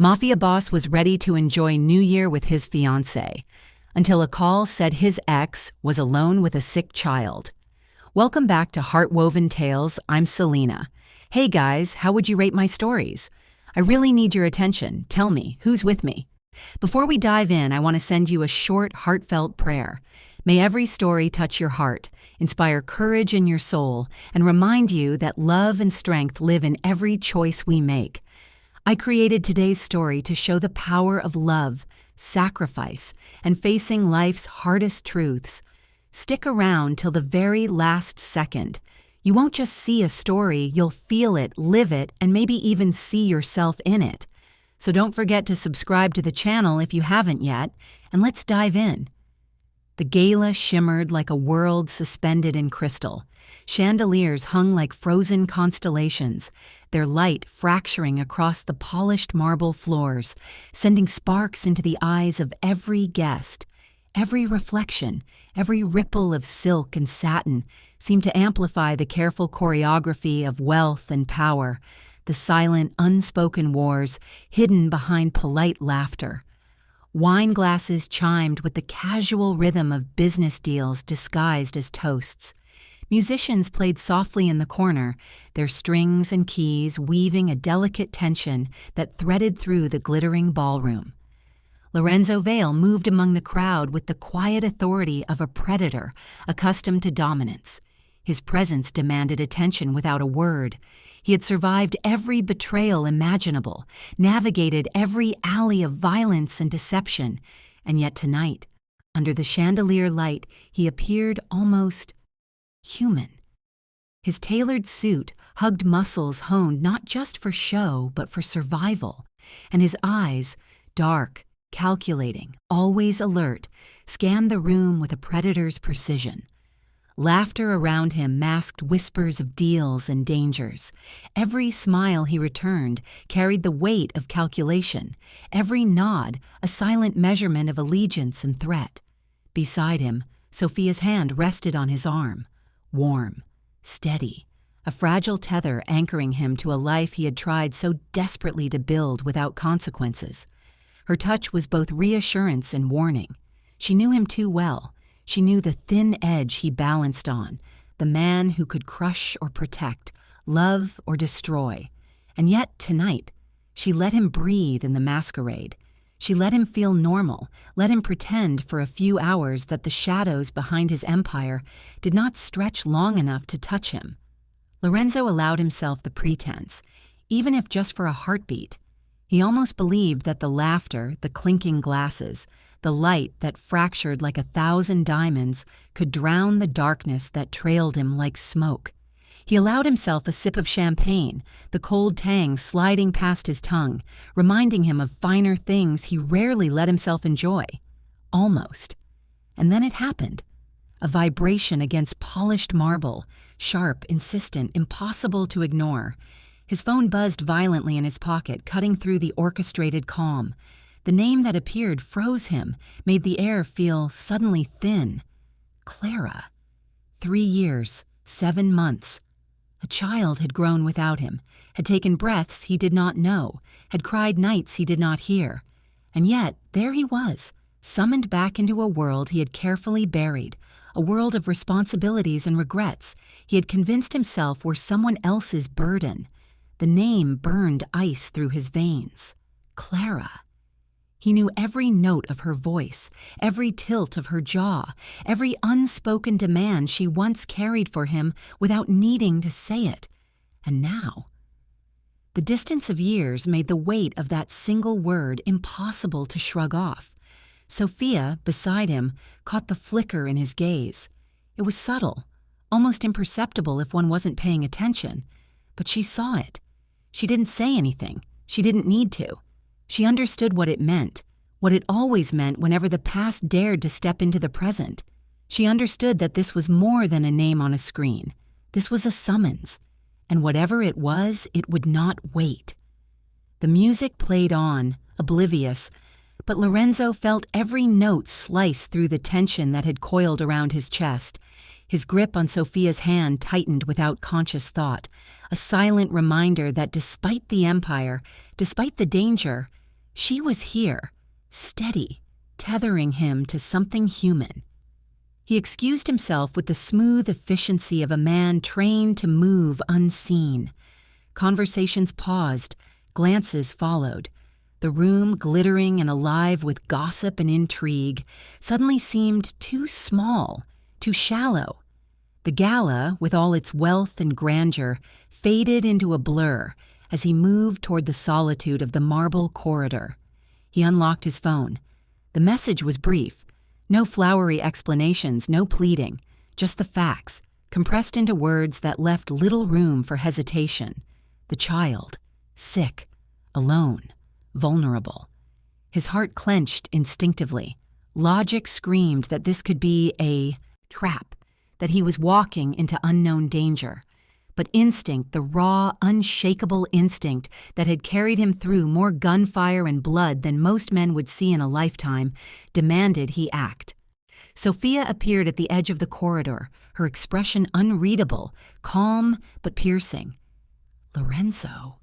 Mafia boss was ready to enjoy New Year with his fiancée, until a call said his ex was alone with a sick child. Welcome back to Heartwoven Tales. I'm Selena. Hey guys, how would you rate my stories? I really need your attention. Tell me, who's with me? Before we dive in, I want to send you a short, heartfelt prayer. May every story touch your heart, inspire courage in your soul, and remind you that love and strength live in every choice we make. I created today's story to show the power of love, sacrifice, and facing life's hardest truths. Stick around till the very last second. You won't just see a story, you'll feel it, live it, and maybe even see yourself in it. So don't forget to subscribe to the channel if you haven't yet, and let's dive in. The gala shimmered like a world suspended in crystal. Chandeliers hung like frozen constellations, their light fracturing across the polished marble floors, sending sparks into the eyes of every guest. Every reflection, every ripple of silk and satin seemed to amplify the careful choreography of wealth and power, the silent, unspoken wars hidden behind polite laughter. Wine glasses chimed with the casual rhythm of business deals disguised as toasts. Musicians played softly in the corner, their strings and keys weaving a delicate tension that threaded through the glittering ballroom. Lorenzo Vale moved among the crowd with the quiet authority of a predator accustomed to dominance. His presence demanded attention without a word. He had survived every betrayal imaginable, navigated every alley of violence and deception, and yet tonight, under the chandelier light, he appeared almost human. His tailored suit hugged muscles honed not just for show but for survival, and his eyes, dark, calculating, always alert, scanned the room with a predator's precision. Laughter around him masked whispers of deals and dangers. Every smile he returned carried the weight of calculation, every nod a silent measurement of allegiance and threat. Beside him, Sophia's hand rested on his arm, warm, steady, a fragile tether anchoring him to a life he had tried so desperately to build without consequences. Her touch was both reassurance and warning. She knew him too well. She knew the thin edge he balanced on, the man who could crush or protect, love or destroy. And yet, tonight, she let him breathe in the masquerade. She let him feel normal, let him pretend for a few hours that the shadows behind his empire did not stretch long enough to touch him. Lorenzo allowed himself the pretense, even if just for a heartbeat. He almost believed that the laughter, the clinking glasses, the light that fractured like 1,000 diamonds could drown the darkness that trailed him like smoke. He allowed himself a sip of champagne, the cold tang sliding past his tongue, reminding him of finer things he rarely let himself enjoy. Almost. And then it happened. A vibration against polished marble, sharp, insistent, impossible to ignore. His phone buzzed violently in his pocket, cutting through the orchestrated calm. The name that appeared froze him, made the air feel suddenly thin. Clara. 3 years, 7 months. A child had grown without him, had taken breaths he did not know, had cried nights he did not hear. And yet, there he was, summoned back into a world he had carefully buried, a world of responsibilities and regrets he had convinced himself were someone else's burden. The name burned ice through his veins. Clara. He knew every note of her voice, every tilt of her jaw, every unspoken demand she once carried for him without needing to say it. And now, the distance of years made the weight of that single word impossible to shrug off. Sophia, beside him, caught the flicker in his gaze. It was subtle, almost imperceptible if one wasn't paying attention, but she saw it. She didn't say anything. She didn't need to. She understood what it meant, what it always meant whenever the past dared to step into the present. She understood that this was more than a name on a screen. This was a summons, and whatever it was, it would not wait. The music played on, oblivious, but Lorenzo felt every note slice through the tension that had coiled around his chest. His grip on Sophia's hand tightened without conscious thought, a silent reminder that despite the empire, despite the danger, She was here, steady, tethering him to something human. He excused himself with the smooth efficiency of a man trained to move unseen. Conversations paused, glances followed. The room, glittering and alive with gossip and intrigue, suddenly seemed too small, too shallow. The gala, with all its wealth and grandeur, faded into a blur as he moved toward the solitude of the marble corridor. He unlocked his phone. The message was brief. No flowery explanations, no pleading, just the facts, compressed into words that left little room for hesitation. The child, sick, alone, vulnerable. His heart clenched instinctively. Logic screamed that this could be a trap, that he was walking into unknown danger. But instinct, the raw, unshakable instinct that had carried him through more gunfire and blood than most men would see in a lifetime, demanded he act. Sophia appeared at the edge of the corridor, her expression unreadable, calm but piercing. Lorenzo.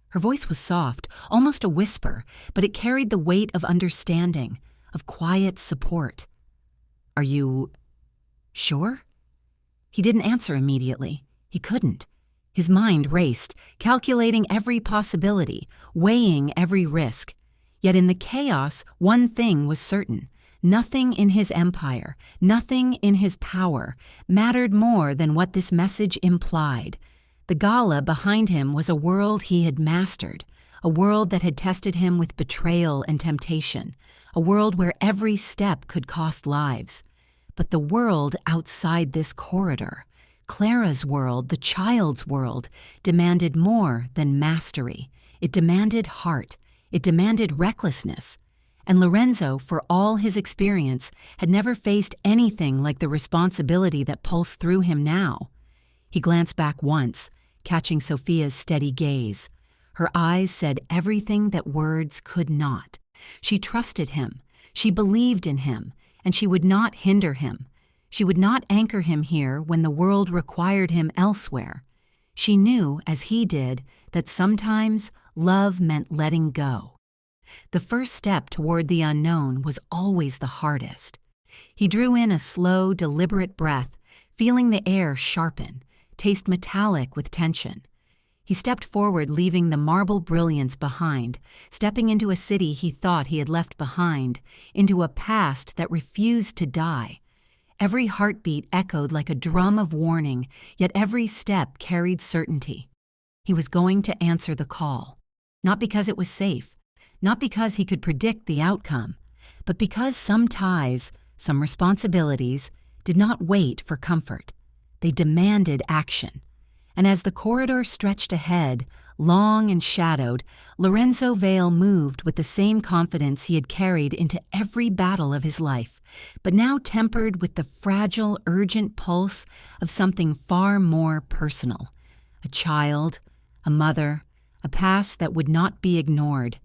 Her voice was soft, almost a whisper, but it carried the weight of understanding, of quiet support. Are you sure? He didn't answer immediately. He couldn't. His mind raced, calculating every possibility, weighing every risk. Yet in the chaos, one thing was certain. Nothing in his empire, nothing in his power, mattered more than what this message implied. The gala behind him was a world he had mastered, a world that had tested him with betrayal and temptation, a world where every step could cost lives. But the world outside this corridor, Clara's world, the child's world, demanded more than mastery. It demanded heart. It demanded recklessness. And Lorenzo, for all his experience, had never faced anything like the responsibility that pulsed through him now. He glanced back once, catching Sophia's steady gaze. Her eyes said everything that words could not. She trusted him. She believed in him, and she would not hinder him. She would not anchor him here when the world required him elsewhere. She knew, as he did, that sometimes love meant letting go. The first step toward the unknown was always the hardest. He drew in a slow, deliberate breath, feeling the air sharpen, taste metallic with tension. He stepped forward, leaving the marble brilliance behind, stepping into a city he thought he had left behind, into a past that refused to die. Every heartbeat echoed like a drum of warning, yet every step carried certainty. He was going to answer the call, not because it was safe, not because he could predict the outcome, but because some ties, some responsibilities, did not wait for comfort. They demanded action. And as the corridor stretched ahead, long and shadowed, Lorenzo Vale moved with the same confidence he had carried into every battle of his life, but now tempered with the fragile, urgent pulse of something far more personal. A child, a mother, a past that would not be ignored.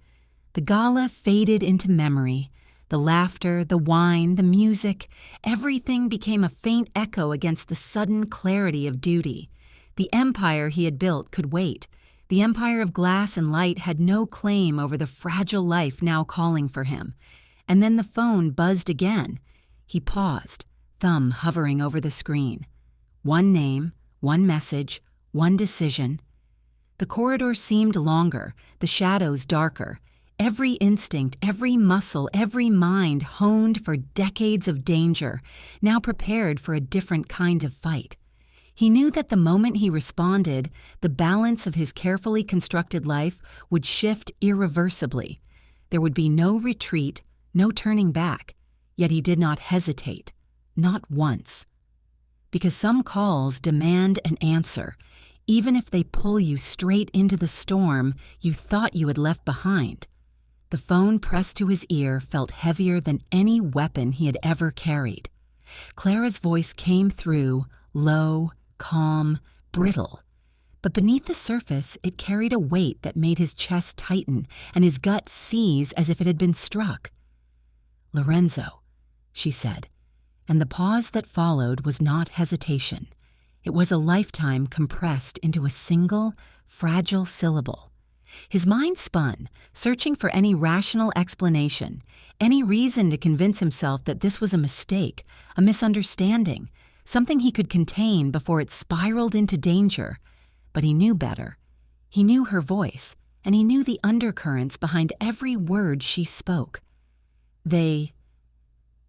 The gala faded into memory. The laughter, the wine, the music, everything became a faint echo against the sudden clarity of duty. The empire he had built could wait. The empire of glass and light had no claim over the fragile life now calling for him. And then the phone buzzed again. He paused, thumb hovering over the screen. One name, one message, one decision. The corridor seemed longer, the shadows darker. Every instinct, every muscle, every mind honed for decades of danger, now prepared for a different kind of fight. He knew that the moment he responded, the balance of his carefully constructed life would shift irreversibly. There would be no retreat, no turning back, yet he did not hesitate, not once. Because some calls demand an answer, even if they pull you straight into the storm you thought you had left behind. The phone pressed to his ear felt heavier than any weapon he had ever carried. Clara's voice came through, low, calm, brittle. But beneath the surface, it carried a weight that made his chest tighten and his gut seize as if it had been struck. "Lorenzo," she said, and the pause that followed was not hesitation. It was a lifetime compressed into a single, fragile syllable. His mind spun, searching for any rational explanation, any reason to convince himself that this was a mistake, a misunderstanding, something he could contain before it spiraled into danger. But he knew better. He knew her voice, and he knew the undercurrents behind every word she spoke. They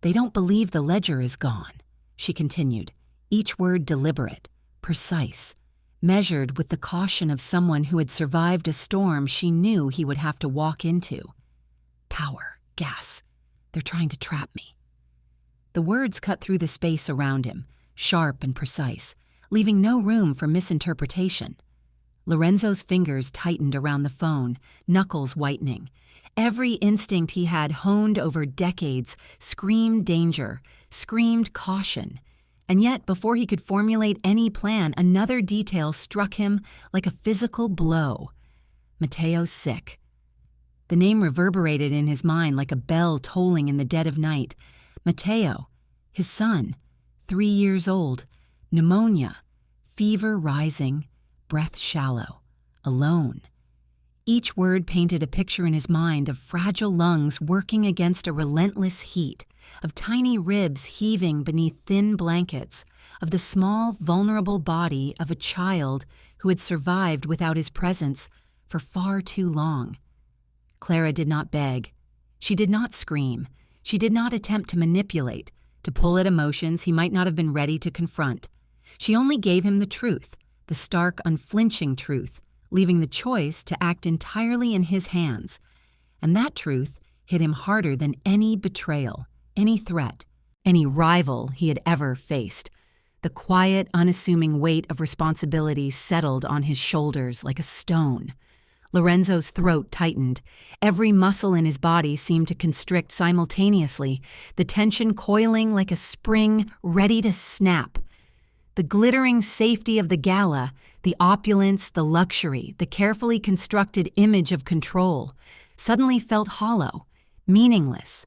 don't believe the ledger is gone, she continued, each word deliberate, precise, measured with the caution of someone who had survived a storm she knew he would have to walk into. Power, gas, they're trying to trap me. The words cut through the space around him, sharp and precise, leaving no room for misinterpretation. Lorenzo's fingers tightened around the phone, knuckles whitening. Every instinct he had honed over decades screamed danger, screamed caution. And yet, before he could formulate any plan, another detail struck him like a physical blow. Matteo's sick. The name reverberated in his mind like a bell tolling in the dead of night. Matteo, his son, 3 years old, pneumonia, fever rising, breath shallow, alone. Each word painted a picture in his mind of fragile lungs working against a relentless heat, of tiny ribs heaving beneath thin blankets, of the small, vulnerable body of a child who had survived without his presence for far too long. Clara did not beg. She did not scream. She did not attempt to manipulate, to pull at emotions he might not have been ready to confront. She only gave him the truth, the stark, unflinching truth, leaving the choice to act entirely in his hands. And that truth hit him harder than any betrayal, any threat, any rival he had ever faced. The quiet, unassuming weight of responsibility settled on his shoulders like a stone. Lorenzo's throat tightened. Every muscle in his body seemed to constrict simultaneously, the tension coiling like a spring ready to snap. The glittering safety of the gala, the opulence, the luxury, the carefully constructed image of control, suddenly felt hollow, meaningless.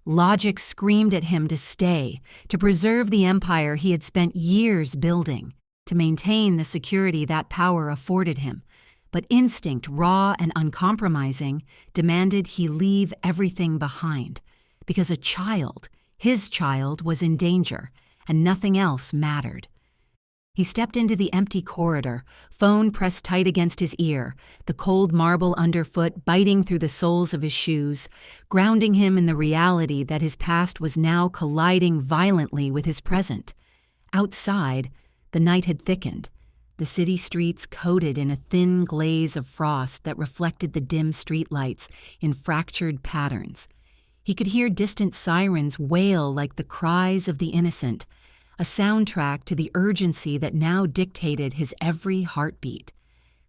Logic screamed at him to stay, to preserve the empire he had spent years building, to maintain the security that power afforded him. But instinct, raw and uncompromising, demanded he leave everything behind, because a child, his child, was in danger, and nothing else mattered. He stepped into the empty corridor, phone pressed tight against his ear, the cold marble underfoot biting through the soles of his shoes, grounding him in the reality that his past was now colliding violently with his present. Outside, the night had thickened, the city streets coated in a thin glaze of frost that reflected the dim streetlights in fractured patterns. He could hear distant sirens wail like the cries of the innocent, a soundtrack to the urgency that now dictated his every heartbeat.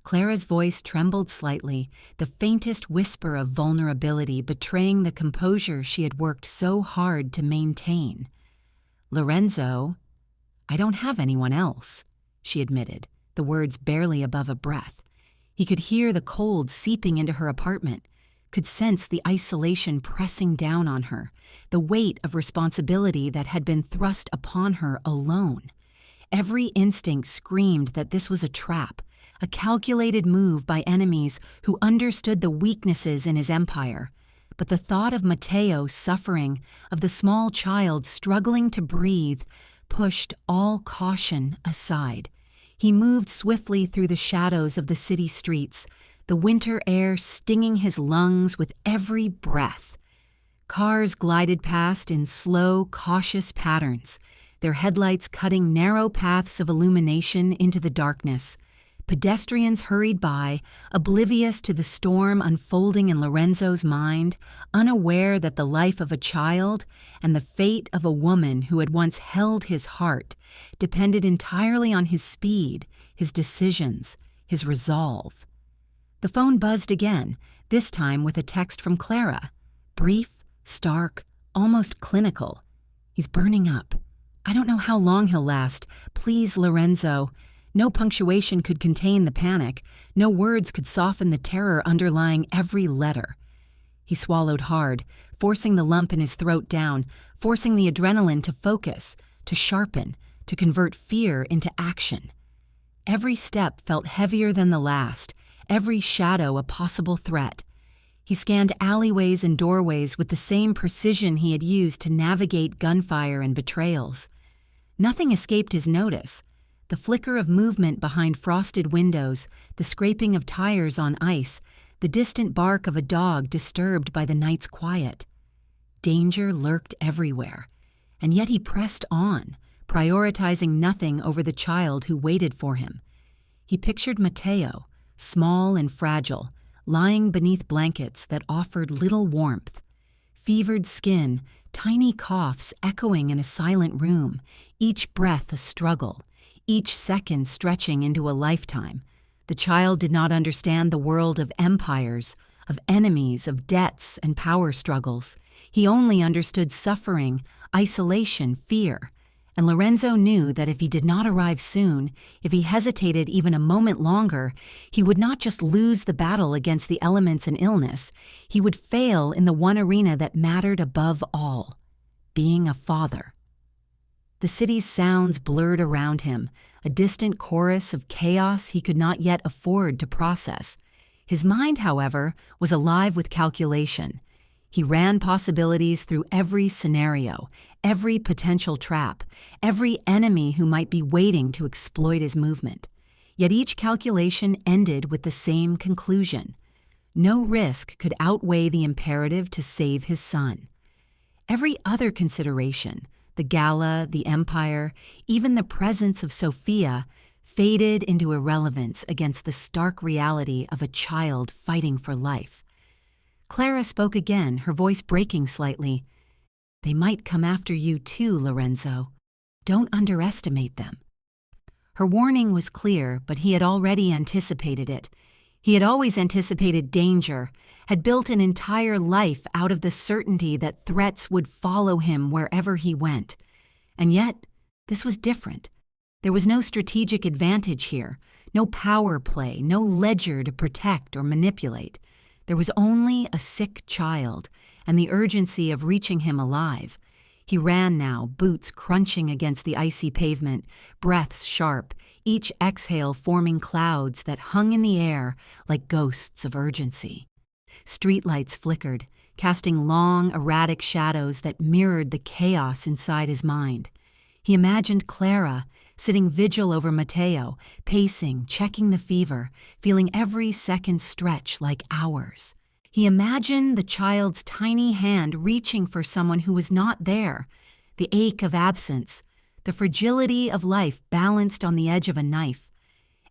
Clara's voice trembled slightly, the faintest whisper of vulnerability betraying the composure she had worked so hard to maintain. "Lorenzo, I don't have anyone else," she admitted, the words barely above a breath. He could hear the cold seeping into her apartment, could sense the isolation pressing down on her, the weight of responsibility that had been thrust upon her alone. Every instinct screamed that this was a trap, a calculated move by enemies who understood the weaknesses in his empire. But the thought of Matteo suffering, of the small child struggling to breathe, pushed all caution aside. He moved swiftly through the shadows of the city streets, the winter air stinging his lungs with every breath. Cars glided past in slow, cautious patterns, their headlights cutting narrow paths of illumination into the darkness. Pedestrians hurried by, oblivious to the storm unfolding in Lorenzo's mind, unaware that the life of a child and the fate of a woman who had once held his heart depended entirely on his speed, his decisions, his resolve. The phone buzzed again, this time with a text from Clara. Brief, stark, almost clinical. "He's burning up. I don't know how long he'll last. Please, Lorenzo." No punctuation could contain the panic. No words could soften the terror underlying every letter. He swallowed hard, forcing the lump in his throat down, forcing the adrenaline to focus, to sharpen, to convert fear into action. Every step felt heavier than the last, every shadow a possible threat. He scanned alleyways and doorways with the same precision he had used to navigate gunfire and betrayals. Nothing escaped his notice. The flicker of movement behind frosted windows, the scraping of tires on ice, the distant bark of a dog disturbed by the night's quiet. Danger lurked everywhere, and yet he pressed on, prioritizing nothing over the child who waited for him. He pictured Matteo, small and fragile, lying beneath blankets that offered little warmth. Fevered skin, tiny coughs echoing in a silent room, each breath a struggle, each second stretching into a lifetime. The child did not understand the world of empires, of enemies, of debts and power struggles. He only understood suffering, isolation, fear. And Lorenzo knew that if he did not arrive soon, if he hesitated even a moment longer, he would not just lose the battle against the elements and illness, he would fail in the one arena that mattered above all, being a father. The city's sounds blurred around him, a distant chorus of chaos he could not yet afford to process. His mind, however, was alive with calculation. He ran possibilities through every scenario, every potential trap, every enemy who might be waiting to exploit his movement. Yet each calculation ended with the same conclusion. No risk could outweigh the imperative to save his son. Every other consideration, the gala, the empire, even the presence of Sophia, faded into irrelevance against the stark reality of a child fighting for life. Clara spoke again, her voice breaking slightly. "They might come after you too, Lorenzo. Don't underestimate them." Her warning was clear, but he had already anticipated it. He had always anticipated danger, had built an entire life out of the certainty that threats would follow him wherever he went. And yet, this was different. There was no strategic advantage here, no power play, no ledger to protect or manipulate. There was only a sick child and the urgency of reaching him alive. He ran now, boots crunching against the icy pavement, breaths sharp, each exhale forming clouds that hung in the air like ghosts of urgency. Streetlights flickered, casting long, erratic shadows that mirrored the chaos inside his mind. He imagined Clara, sitting vigil over Matteo, pacing, checking the fever, feeling every second stretch like hours. He imagined the child's tiny hand reaching for someone who was not there, the ache of absence, the fragility of life balanced on the edge of a knife.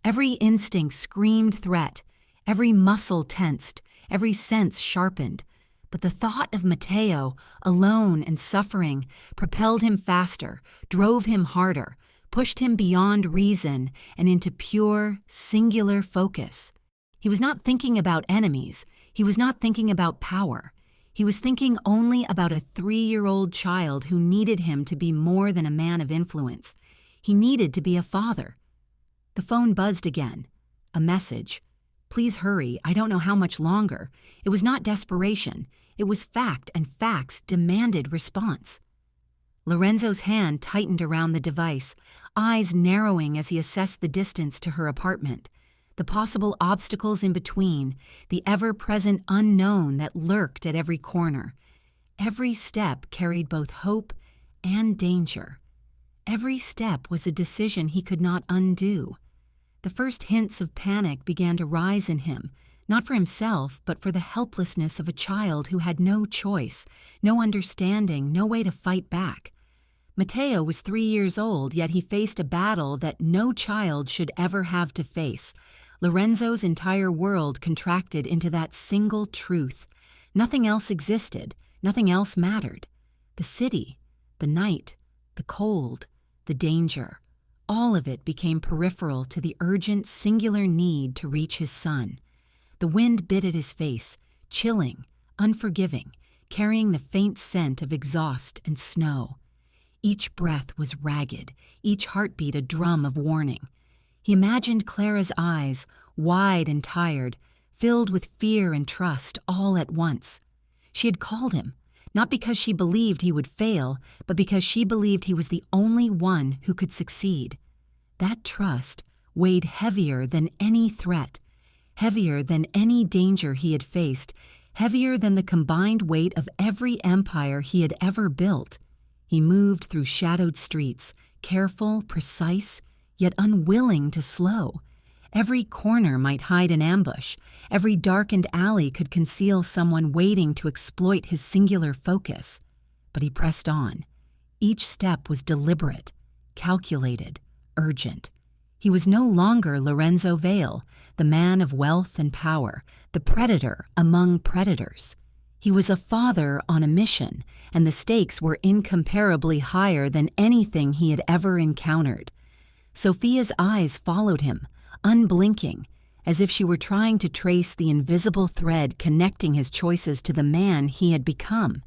Every instinct screamed threat, every muscle tensed, every sense sharpened. But the thought of Matteo, alone and suffering, propelled him faster, drove him harder, pushed him beyond reason and into pure, singular focus. He was not thinking about enemies. He was not thinking about power. He was thinking only about a 3-year-old child who needed him to be more than a man of influence. He needed to be a father. The phone buzzed again. A message. "Please hurry, I don't know how much longer." It was not desperation. It was fact, and facts demanded response. Lorenzo's hand tightened around the device, eyes narrowing as he assessed the distance to her apartment, the possible obstacles in between, the ever-present unknown that lurked at every corner. Every step carried both hope and danger. Every step was a decision he could not undo. The first hints of panic began to rise in him, not for himself, but for the helplessness of a child who had no choice, no understanding, no way to fight back. Matteo was 3 years old, yet he faced a battle that no child should ever have to face. Lorenzo's entire world contracted into that single truth. Nothing else existed, nothing else mattered. The city, the night, the cold, the danger, all of it became peripheral to the urgent, singular need to reach his son. The wind bit at his face, chilling, unforgiving, carrying the faint scent of exhaust and snow. Each breath was ragged, each heartbeat a drum of warning. He imagined Clara's eyes, wide and tired, filled with fear and trust all at once. She had called him, not because she believed he would fail, but because she believed he was the only one who could succeed. That trust weighed heavier than any threat, heavier than any danger he had faced, heavier than the combined weight of every empire he had ever built. He moved through shadowed streets, careful, precise, yet unwilling to slow. Every corner might hide an ambush. Every darkened alley could conceal someone waiting to exploit his singular focus. But he pressed on. Each step was deliberate, calculated, urgent. He was no longer Lorenzo Vale, the man of wealth and power, the predator among predators. He was a father on a mission, and the stakes were incomparably higher than anything he had ever encountered. Sophia's eyes followed him, unblinking, as if she were trying to trace the invisible thread connecting his choices to the man he had become.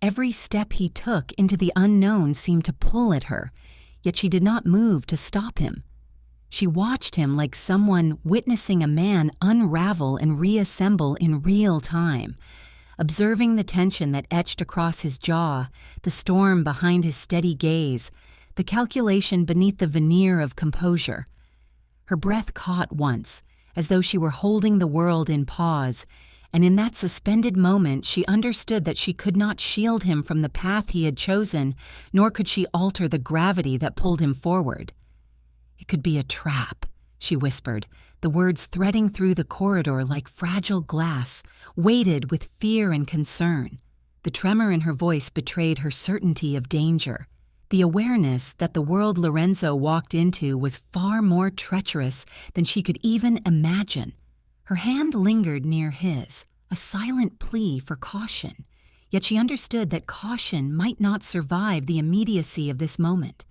Every step he took into the unknown seemed to pull at her, yet she did not move to stop him. She watched him like someone witnessing a man unravel and reassemble in real time, observing the tension that etched across his jaw, the storm behind his steady gaze, the calculation beneath the veneer of composure. Her breath caught once, as though she were holding the world in pause, and in that suspended moment she understood that she could not shield him from the path he had chosen, nor could she alter the gravity that pulled him forward. "It could be a trap," she whispered, the words threading through the corridor like fragile glass, weighted with fear and concern. The tremor in her voice betrayed her certainty of danger, the awareness that the world Lorenzo walked into was far more treacherous than she could even imagine. Her hand lingered near his, a silent plea for caution, yet she understood that caution might not survive the immediacy of this moment.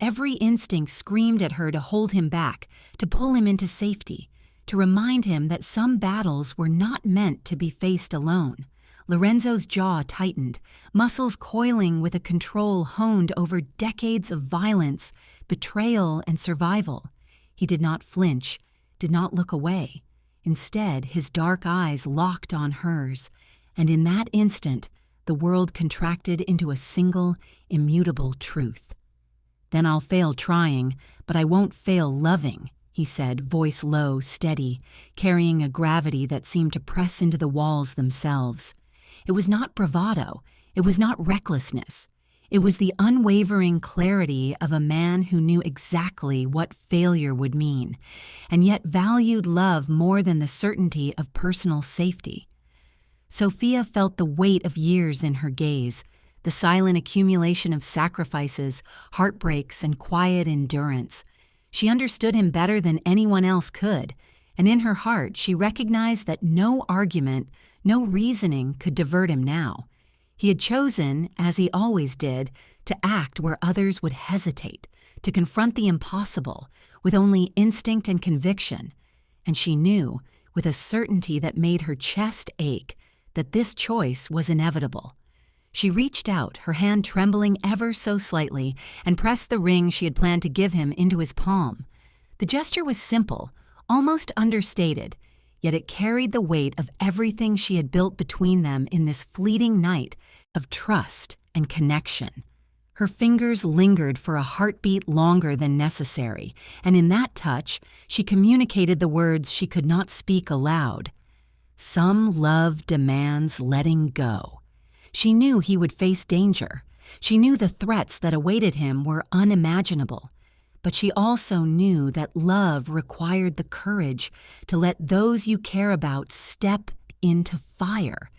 Every instinct screamed at her to hold him back, to pull him into safety, to remind him that some battles were not meant to be faced alone. Lorenzo's jaw tightened, muscles coiling with a control honed over decades of violence, betrayal, and survival. He did not flinch, did not look away. Instead, his dark eyes locked on hers, and in that instant, the world contracted into a single, immutable truth. "Then I'll fail trying, but I won't fail loving," he said, voice low, steady, carrying a gravity that seemed to press into the walls themselves. It was not bravado, it was not recklessness. It was the unwavering clarity of a man who knew exactly what failure would mean, and yet valued love more than the certainty of personal safety. Sophia felt the weight of years in her gaze, the silent accumulation of sacrifices, heartbreaks, and quiet endurance. She understood him better than anyone else could, and in her heart she recognized that no argument, no reasoning could divert him now. He had chosen, as he always did, to act where others would hesitate, to confront the impossible with only instinct and conviction, and she knew, with a certainty that made her chest ache, that this choice was inevitable. She reached out, her hand trembling ever so slightly, and pressed the ring she had planned to give him into his palm. The gesture was simple, almost understated, yet it carried the weight of everything she had built between them in this fleeting night of trust and connection. Her fingers lingered for a heartbeat longer than necessary, and in that touch, she communicated the words she could not speak aloud. "Some love demands letting go." She knew he would face danger. She knew the threats that awaited him were unimaginable. But she also knew that love required the courage to let those you care about step into fire,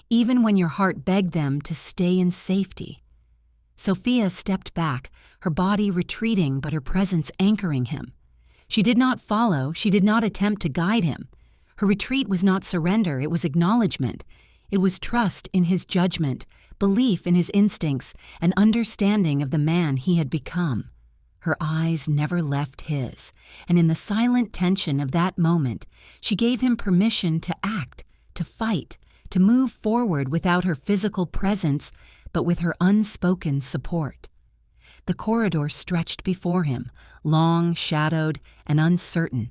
even when your heart begged them to stay in safety. Sophia stepped back, her body retreating but her presence anchoring him. She did not follow, she did not attempt to guide him. Her retreat was not surrender, it was acknowledgement. It was trust in his judgment, belief in his instincts, and understanding of the man he had become. Her eyes never left his, and in the silent tension of that moment, she gave him permission to act, to fight, to move forward without her physical presence, but with her unspoken support. The corridor stretched before him, long, shadowed, and uncertain.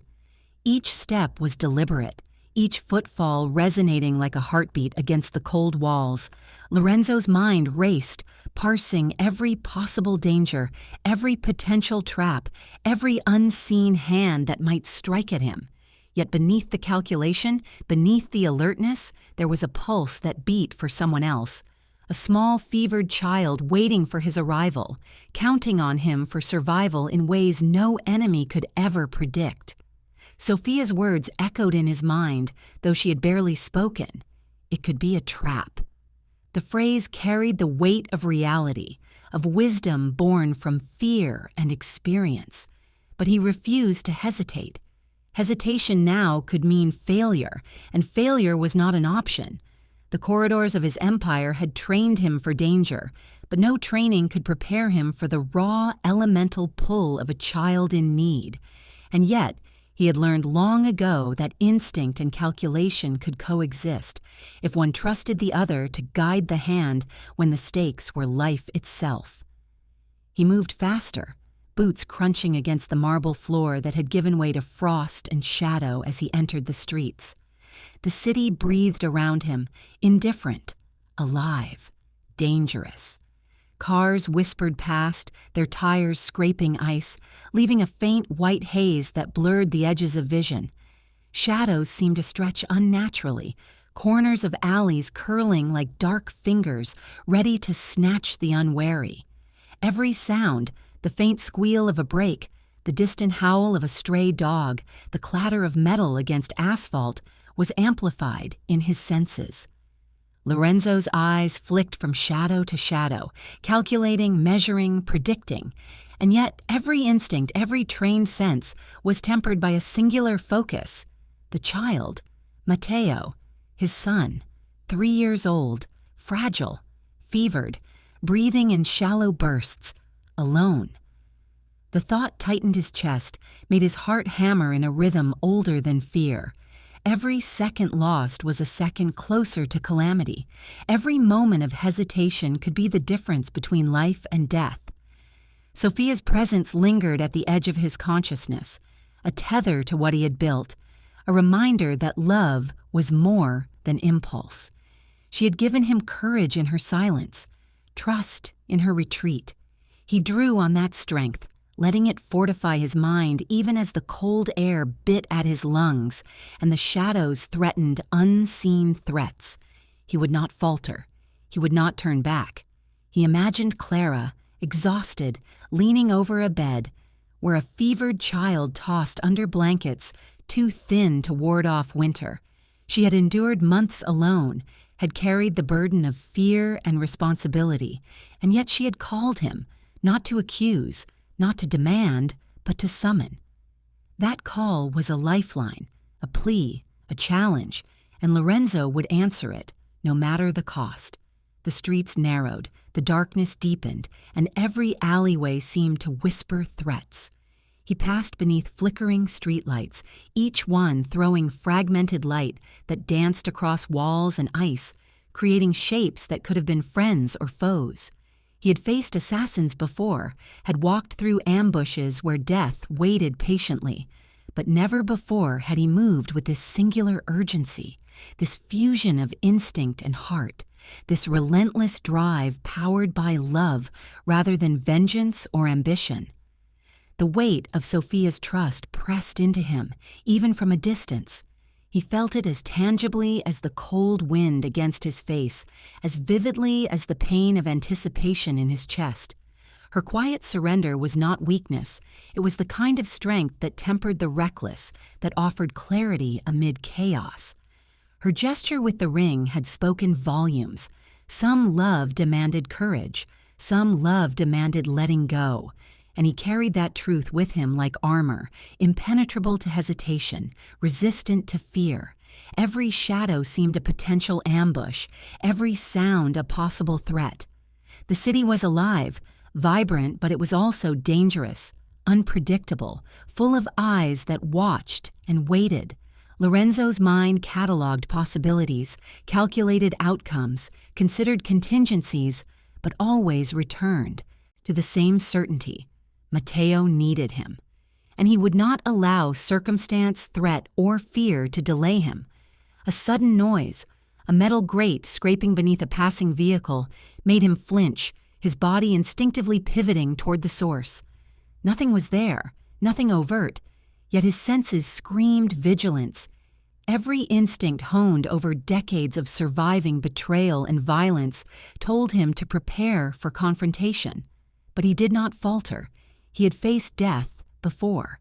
Each step was deliberate, each footfall resonating like a heartbeat against the cold walls. Lorenzo's mind raced, parsing every possible danger, every potential trap, every unseen hand that might strike at him. Yet beneath the calculation, beneath the alertness, there was a pulse that beat for someone else. A small, fevered child waiting for his arrival, counting on him for survival in ways no enemy could ever predict. Sophia's words echoed in his mind, though she had barely spoken. It could be a trap. The phrase carried the weight of reality, of wisdom born from fear and experience. But he refused to hesitate. Hesitation now could mean failure, and failure was not an option. The corridors of his empire had trained him for danger, but no training could prepare him for the raw, elemental pull of a child in need. And yet, he had learned long ago that instinct and calculation could coexist if one trusted the other to guide the hand when the stakes were life itself. He moved faster, boots crunching against the marble floor that had given way to frost and shadow as he entered the streets. The city breathed around him, indifferent, alive, dangerous. Cars whispered past, their tires scraping ice, leaving a faint white haze that blurred the edges of vision. Shadows seemed to stretch unnaturally, corners of alleys curling like dark fingers, ready to snatch the unwary. Every sound, the faint squeal of a brake, the distant howl of a stray dog, the clatter of metal against asphalt, was amplified in his senses. Lorenzo's eyes flicked from shadow to shadow, calculating, measuring, predicting, and yet every instinct, every trained sense was tempered by a singular focus. The child, Matteo, his son, 3 years old, fragile, fevered, breathing in shallow bursts, alone. The thought tightened his chest, made his heart hammer in a rhythm older than fear. Every second lost was a second closer to calamity. Every moment of hesitation could be the difference between life and death. Sophia's presence lingered at the edge of his consciousness, a tether to what he had built, a reminder that love was more than impulse. She had given him courage in her silence, trust in her retreat. He drew on that strength, letting it fortify his mind even as the cold air bit at his lungs and the shadows threatened unseen threats. He would not falter. He would not turn back. He imagined Clara, exhausted, leaning over a bed, where a fevered child tossed under blankets too thin to ward off winter. She had endured months alone, had carried the burden of fear and responsibility, and yet she had called him, not to accuse, not to demand, but to summon. That call was a lifeline, a plea, a challenge, and Lorenzo would answer it, no matter the cost. The streets narrowed, the darkness deepened, and every alleyway seemed to whisper threats. He passed beneath flickering streetlights, each one throwing fragmented light that danced across walls and ice, creating shapes that could have been friends or foes. He had faced assassins before, had walked through ambushes where death waited patiently, but never before had he moved with this singular urgency, this fusion of instinct and heart, this relentless drive powered by love rather than vengeance or ambition. The weight of Sophia's trust pressed into him, even from a distance. He felt it as tangibly as the cold wind against his face, as vividly as the pain of anticipation in his chest. Her quiet surrender was not weakness. It was the kind of strength that tempered the reckless, that offered clarity amid chaos. Her gesture with the ring had spoken volumes. Some love demanded courage. Some love demanded letting go. And he carried that truth with him like armor, impenetrable to hesitation, resistant to fear. Every shadow seemed a potential ambush, every sound a possible threat. The city was alive, vibrant, but it was also dangerous, unpredictable, full of eyes that watched and waited. Lorenzo's mind cataloged possibilities, calculated outcomes, considered contingencies, but always returned to the same certainty. Matteo needed him, and he would not allow circumstance, threat, or fear to delay him. A sudden noise, a metal grate scraping beneath a passing vehicle, made him flinch, his body instinctively pivoting toward the source. Nothing was there, nothing overt, Yet his senses screamed vigilance. Every instinct honed over decades of surviving betrayal and violence told him to prepare for confrontation. But he did not falter. He had faced death before.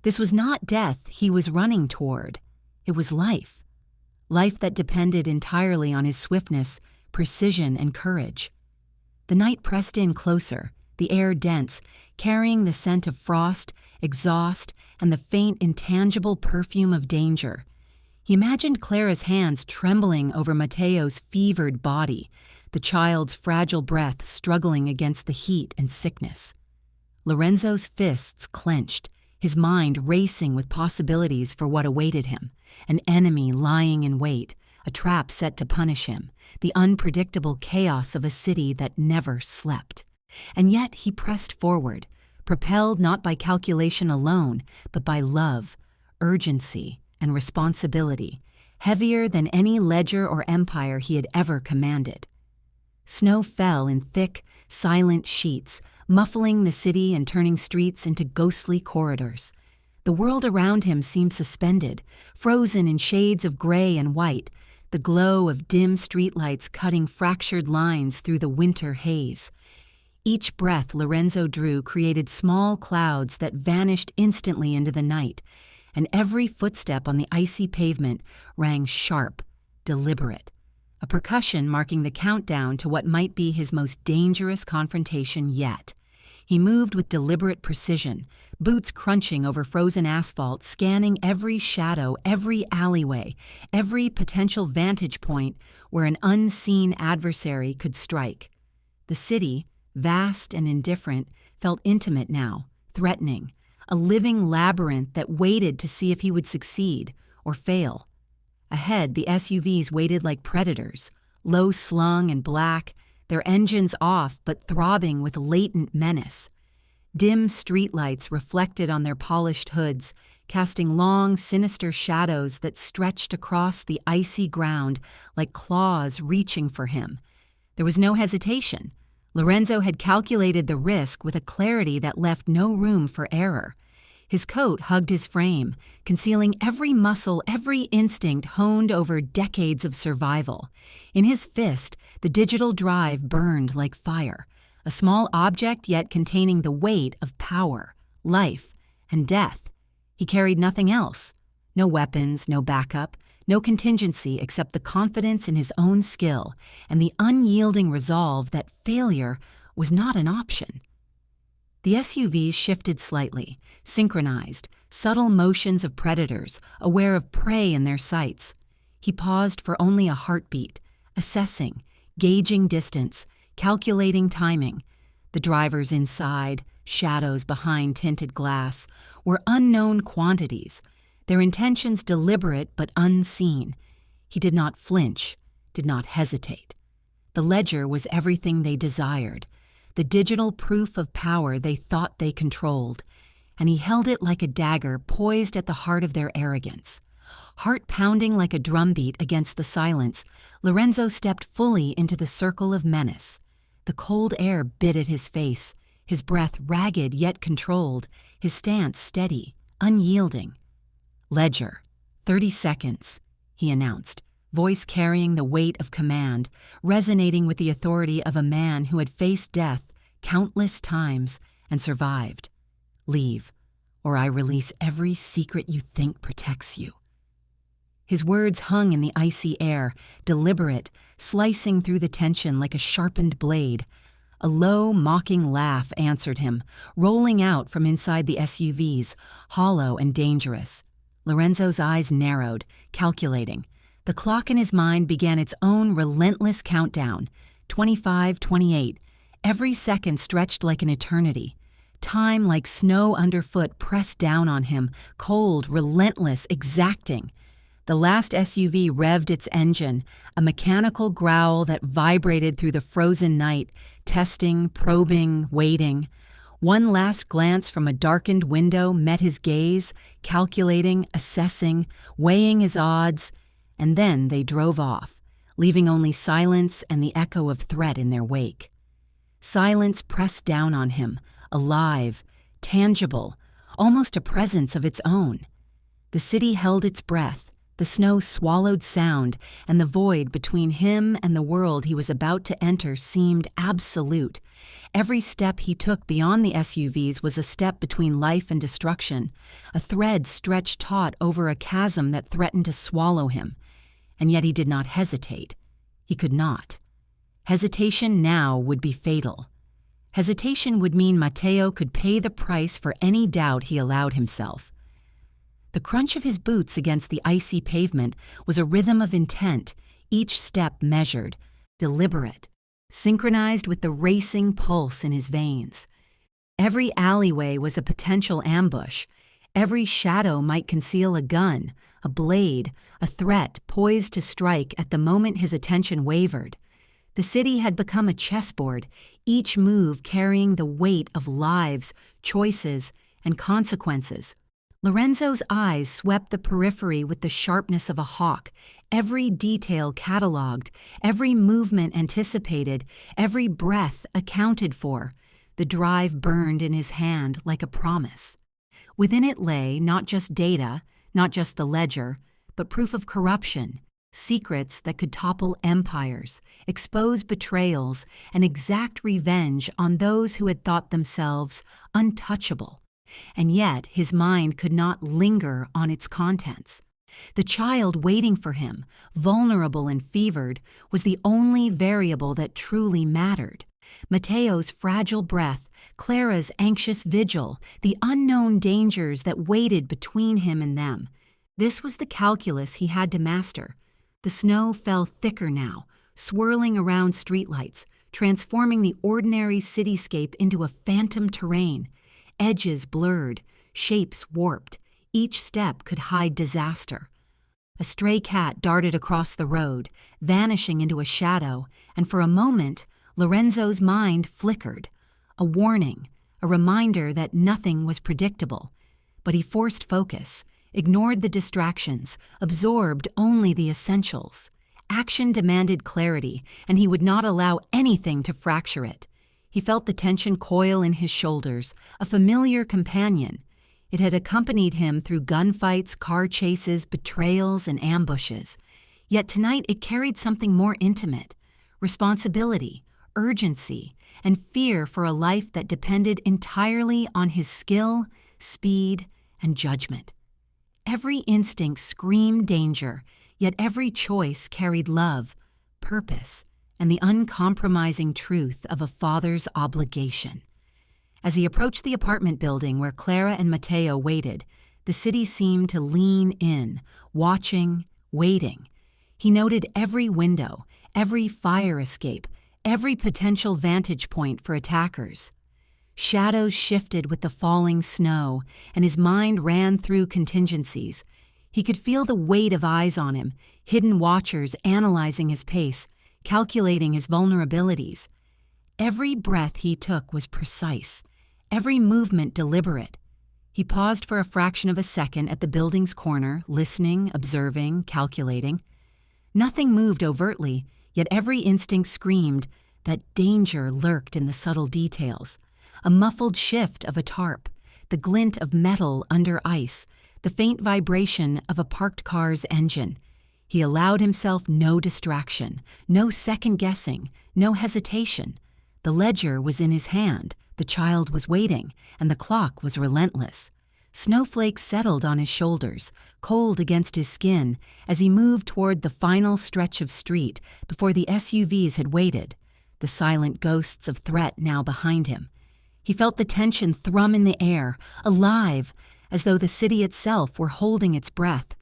This was not death he was running toward. It was life. Life that depended entirely on his swiftness, precision, and courage. The night pressed in closer, the air dense, carrying the scent of frost, exhaust, and the faint, intangible perfume of danger. He imagined Clara's hands trembling over Matteo's fevered body, the child's fragile breath struggling against the heat and sickness. Lorenzo's fists clenched, his mind racing with possibilities for what awaited him, an enemy lying in wait, a trap set to punish him, the unpredictable chaos of a city that never slept. And yet he pressed forward, propelled not by calculation alone, but by love, urgency, and responsibility, heavier than any ledger or empire he had ever commanded. Snow fell in thick, silent sheets, muffling the city and turning streets into ghostly corridors. The world around him seemed suspended, frozen in shades of gray and white, the glow of dim streetlights cutting fractured lines through the winter haze. Each breath Lorenzo drew created small clouds that vanished instantly into the night, and every footstep on the icy pavement rang sharp, deliberate, a percussion marking the countdown to what might be his most dangerous confrontation yet. He moved with deliberate precision, boots crunching over frozen asphalt, scanning every shadow, every alleyway, every potential vantage point where an unseen adversary could strike. The city, vast and indifferent, felt intimate now, threatening, a living labyrinth that waited to see if he would succeed or fail. Ahead, the SUVs waited like predators, low-slung and black, their engines off but throbbing with latent menace. Dim streetlights reflected on their polished hoods, casting long, sinister shadows that stretched across the icy ground like claws reaching for him. There was no hesitation. Lorenzo had calculated the risk with a clarity that left no room for error. His coat hugged his frame, concealing every muscle, every instinct honed over decades of survival. In his fist, the digital drive burned like fire, a small object yet containing the weight of power, life, and death. He carried nothing else. No weapons, no backup, no contingency except the confidence in his own skill and the unyielding resolve that failure was not an option. The SUVs shifted slightly, synchronized, subtle motions of predators, aware of prey in their sights. He paused for only a heartbeat, assessing, gauging distance, calculating timing. The drivers inside, shadows behind tinted glass, were unknown quantities, their intentions deliberate but unseen. He did not flinch, did not hesitate. The ledger was everything they desired, the digital proof of power they thought they controlled, and he held it like a dagger poised at the heart of their arrogance. Heart pounding like a drumbeat against the silence, Lorenzo stepped fully into the circle of menace. The cold air bit at his face, his breath ragged yet controlled, his stance steady, unyielding. "Ledger, 30 seconds," he announced, voice carrying the weight of command, resonating with the authority of a man who had faced death countless times and survived. "Leave, or I release every secret you think protects you." His words hung in the icy air, deliberate, slicing through the tension like a sharpened blade. A low, mocking laugh answered him, rolling out from inside the SUVs, hollow and dangerous. Lorenzo's eyes narrowed, calculating. The clock in his mind began its own relentless countdown. 25, 28. Every second stretched like an eternity. Time, like snow underfoot, pressed down on him, cold, relentless, exacting. The last SUV revved its engine, a mechanical growl that vibrated through the frozen night, testing, probing, waiting. One last glance from a darkened window met his gaze, calculating, assessing, weighing his odds, and then they drove off, leaving only silence and the echo of threat in their wake. Silence pressed down on him, alive, tangible, almost a presence of its own. The city held its breath, the snow swallowed sound, and the void between him and the world he was about to enter seemed absolute. Every step he took beyond the SUVs was a step between life and destruction, a thread stretched taut over a chasm that threatened to swallow him. And yet he did not hesitate. He could not. Hesitation now would be fatal. Hesitation would mean Matteo could pay the price for any doubt he allowed himself. The crunch of his boots against the icy pavement was a rhythm of intent, each step measured, deliberate, synchronized with the racing pulse in his veins. Every alleyway was a potential ambush. Every shadow might conceal a gun, a blade, a threat poised to strike at the moment his attention wavered. The city had become a chessboard, each move carrying the weight of lives, choices, and consequences. Lorenzo's eyes swept the periphery with the sharpness of a hawk, every detail catalogued, every movement anticipated, every breath accounted for. The drive burned in his hand like a promise. Within it lay not just data, not just the ledger, but proof of corruption, secrets that could topple empires, expose betrayals, and exact revenge on those who had thought themselves untouchable. And yet his mind could not linger on its contents. The child waiting for him, vulnerable and fevered, was the only variable that truly mattered. Matteo's fragile breath, Clara's anxious vigil, the unknown dangers that waited between him and them. This was the calculus he had to master. The snow fell thicker now, swirling around streetlights, transforming the ordinary cityscape into a phantom terrain. Edges blurred, shapes warped. Each step could hide disaster. A stray cat darted across the road, vanishing into a shadow, and for a moment, Lorenzo's mind flickered. A warning, a reminder that nothing was predictable. But he forced focus, ignored the distractions, absorbed only the essentials. Action demanded clarity, and he would not allow anything to fracture it. He felt the tension coil in his shoulders, a familiar companion. It had accompanied him through gunfights, car chases, betrayals, and ambushes. Yet tonight it carried something more intimate: responsibility, urgency, and fear for a life that depended entirely on his skill, speed, and judgment. Every instinct screamed danger, yet every choice carried love, purpose, and the uncompromising truth of a father's obligation. As he approached the apartment building where Clara and Matteo waited, the city seemed to lean in, watching, waiting. He noted every window, every fire escape, every potential vantage point for attackers. Shadows shifted with the falling snow, and his mind ran through contingencies. He could feel the weight of eyes on him, hidden watchers analyzing his pace, calculating his vulnerabilities. Every breath he took was precise, every movement deliberate. He paused for a fraction of a second at the building's corner, listening, observing, calculating. Nothing moved overtly, yet every instinct screamed that danger lurked in the subtle details. A muffled shift of a tarp, the glint of metal under ice, the faint vibration of a parked car's engine. He allowed himself no distraction, no second-guessing, no hesitation. The ledger was in his hand, the child was waiting, and the clock was relentless. Snowflakes settled on his shoulders, cold against his skin, as he moved toward the final stretch of street before the SUVs had waited, the silent ghosts of threat now behind him. He felt the tension thrum in the air, alive, as though the city itself were holding its breath.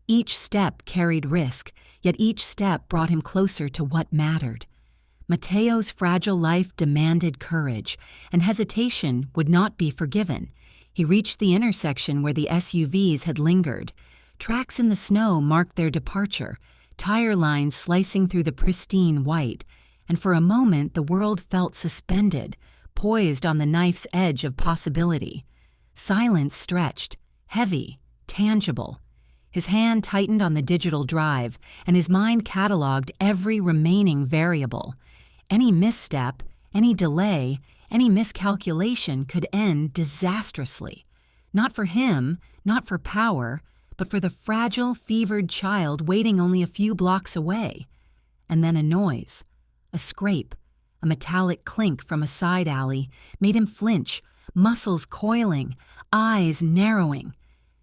Each step carried risk, yet each step brought him closer to what mattered. Matteo's fragile life demanded courage, and hesitation would not be forgiven. He reached the intersection where the SUVs had lingered. Tracks in the snow marked their departure, tire lines slicing through the pristine white, and for a moment the world felt suspended, poised on the knife's edge of possibility. Silence stretched, heavy, tangible. His hand tightened on the digital drive, and his mind cataloged every remaining variable. Any misstep, any delay, any miscalculation could end disastrously. Not for him, not for power, but for the fragile, fevered child waiting only a few blocks away. And then a noise, a scrape, a metallic clink from a side alley made him flinch, muscles coiling, eyes narrowing.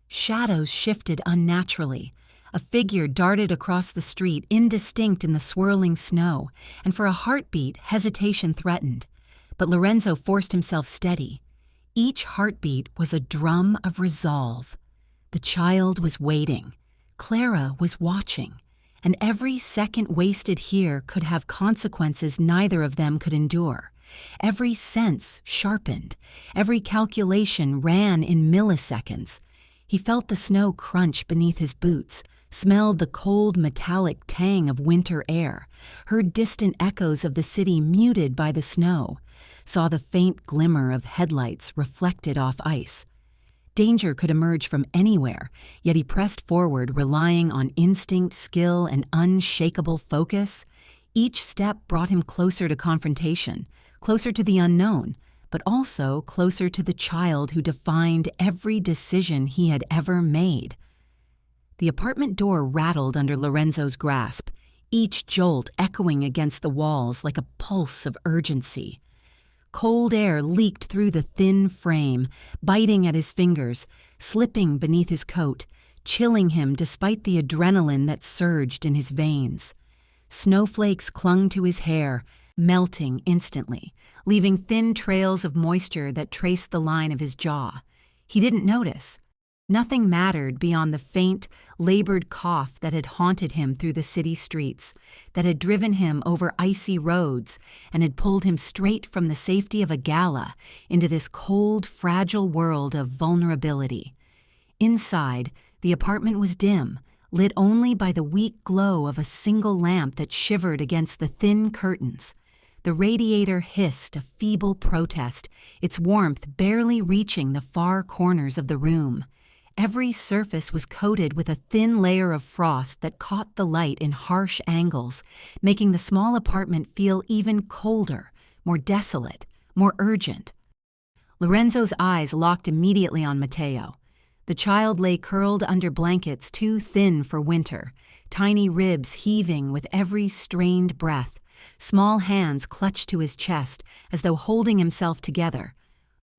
Shadows shifted unnaturally. A figure darted across the street, indistinct in the swirling snow, and for a heartbeat, hesitation threatened. But Lorenzo forced himself steady. Each heartbeat was a drum of resolve. The child was waiting. Clara was watching. And every second wasted here could have consequences neither of them could endure. Every sense sharpened. Every calculation ran in milliseconds. He felt the snow crunch beneath his boots, smelled the cold metallic tang of winter air, heard distant echoes of the city muted by the snow, saw the faint glimmer of headlights reflected off ice. Danger could emerge from anywhere, yet he pressed forward, relying on instinct, skill, and unshakable focus. Each step brought him closer to confrontation, closer to the unknown, but also closer to the child who defined every decision he had ever made. The apartment door rattled under Lorenzo's grasp, each jolt echoing against the walls like a pulse of urgency. Cold air leaked through the thin frame, biting at his fingers, slipping beneath his coat, chilling him despite the adrenaline that surged in his veins. Snowflakes clung to his hair, melting instantly, leaving thin trails of moisture that traced the line of his jaw. He didn't notice. Nothing mattered beyond the faint, labored cough that had haunted him through the city streets, that had driven him over icy roads and had pulled him straight from the safety of a gala into this cold, fragile world of vulnerability. Inside, the apartment was dim, lit only by the weak glow of a single lamp that shivered against the thin curtains. The radiator hissed a feeble protest, its warmth barely reaching the far corners of the room. Every surface was coated with a thin layer of frost that caught the light in harsh angles, making the small apartment feel even colder, more desolate, more urgent. Lorenzo's eyes locked immediately on Matteo. The child lay curled under blankets too thin for winter, tiny ribs heaving with every strained breath, small hands clutched to his chest as though holding himself together.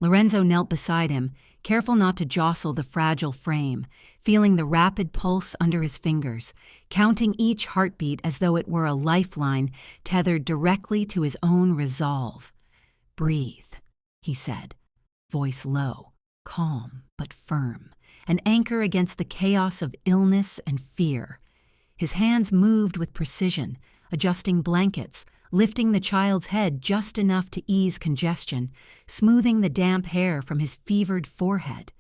Lorenzo knelt beside him, careful not to jostle the fragile frame, feeling the rapid pulse under his fingers, counting each heartbeat as though it were a lifeline tethered directly to his own resolve. "Breathe," he said, voice low, calm but firm, an anchor against the chaos of illness and fear. His hands moved with precision, adjusting blankets, lifting the child's head just enough to ease congestion, smoothing the damp hair from his fevered forehead.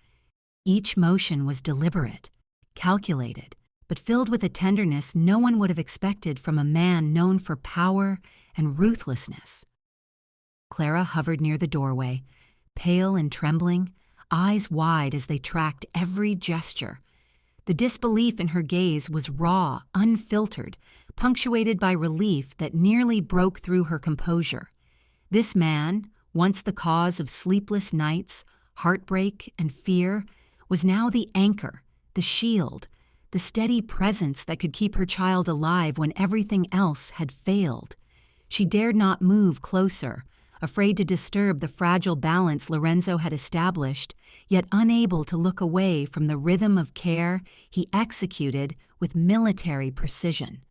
Each motion was deliberate, calculated, but filled with a tenderness no one would have expected from a man known for power and ruthlessness. Clara hovered near the doorway, pale and trembling, eyes wide as they tracked every gesture. The disbelief in her gaze was raw, unfiltered, punctuated by relief that nearly broke through her composure. This man, once the cause of sleepless nights, heartbreak, and fear, was now the anchor, the shield, the steady presence that could keep her child alive when everything else had failed. She dared not move closer, afraid to disturb the fragile balance Lorenzo had established, yet unable to look away from the rhythm of care he executed with military precision.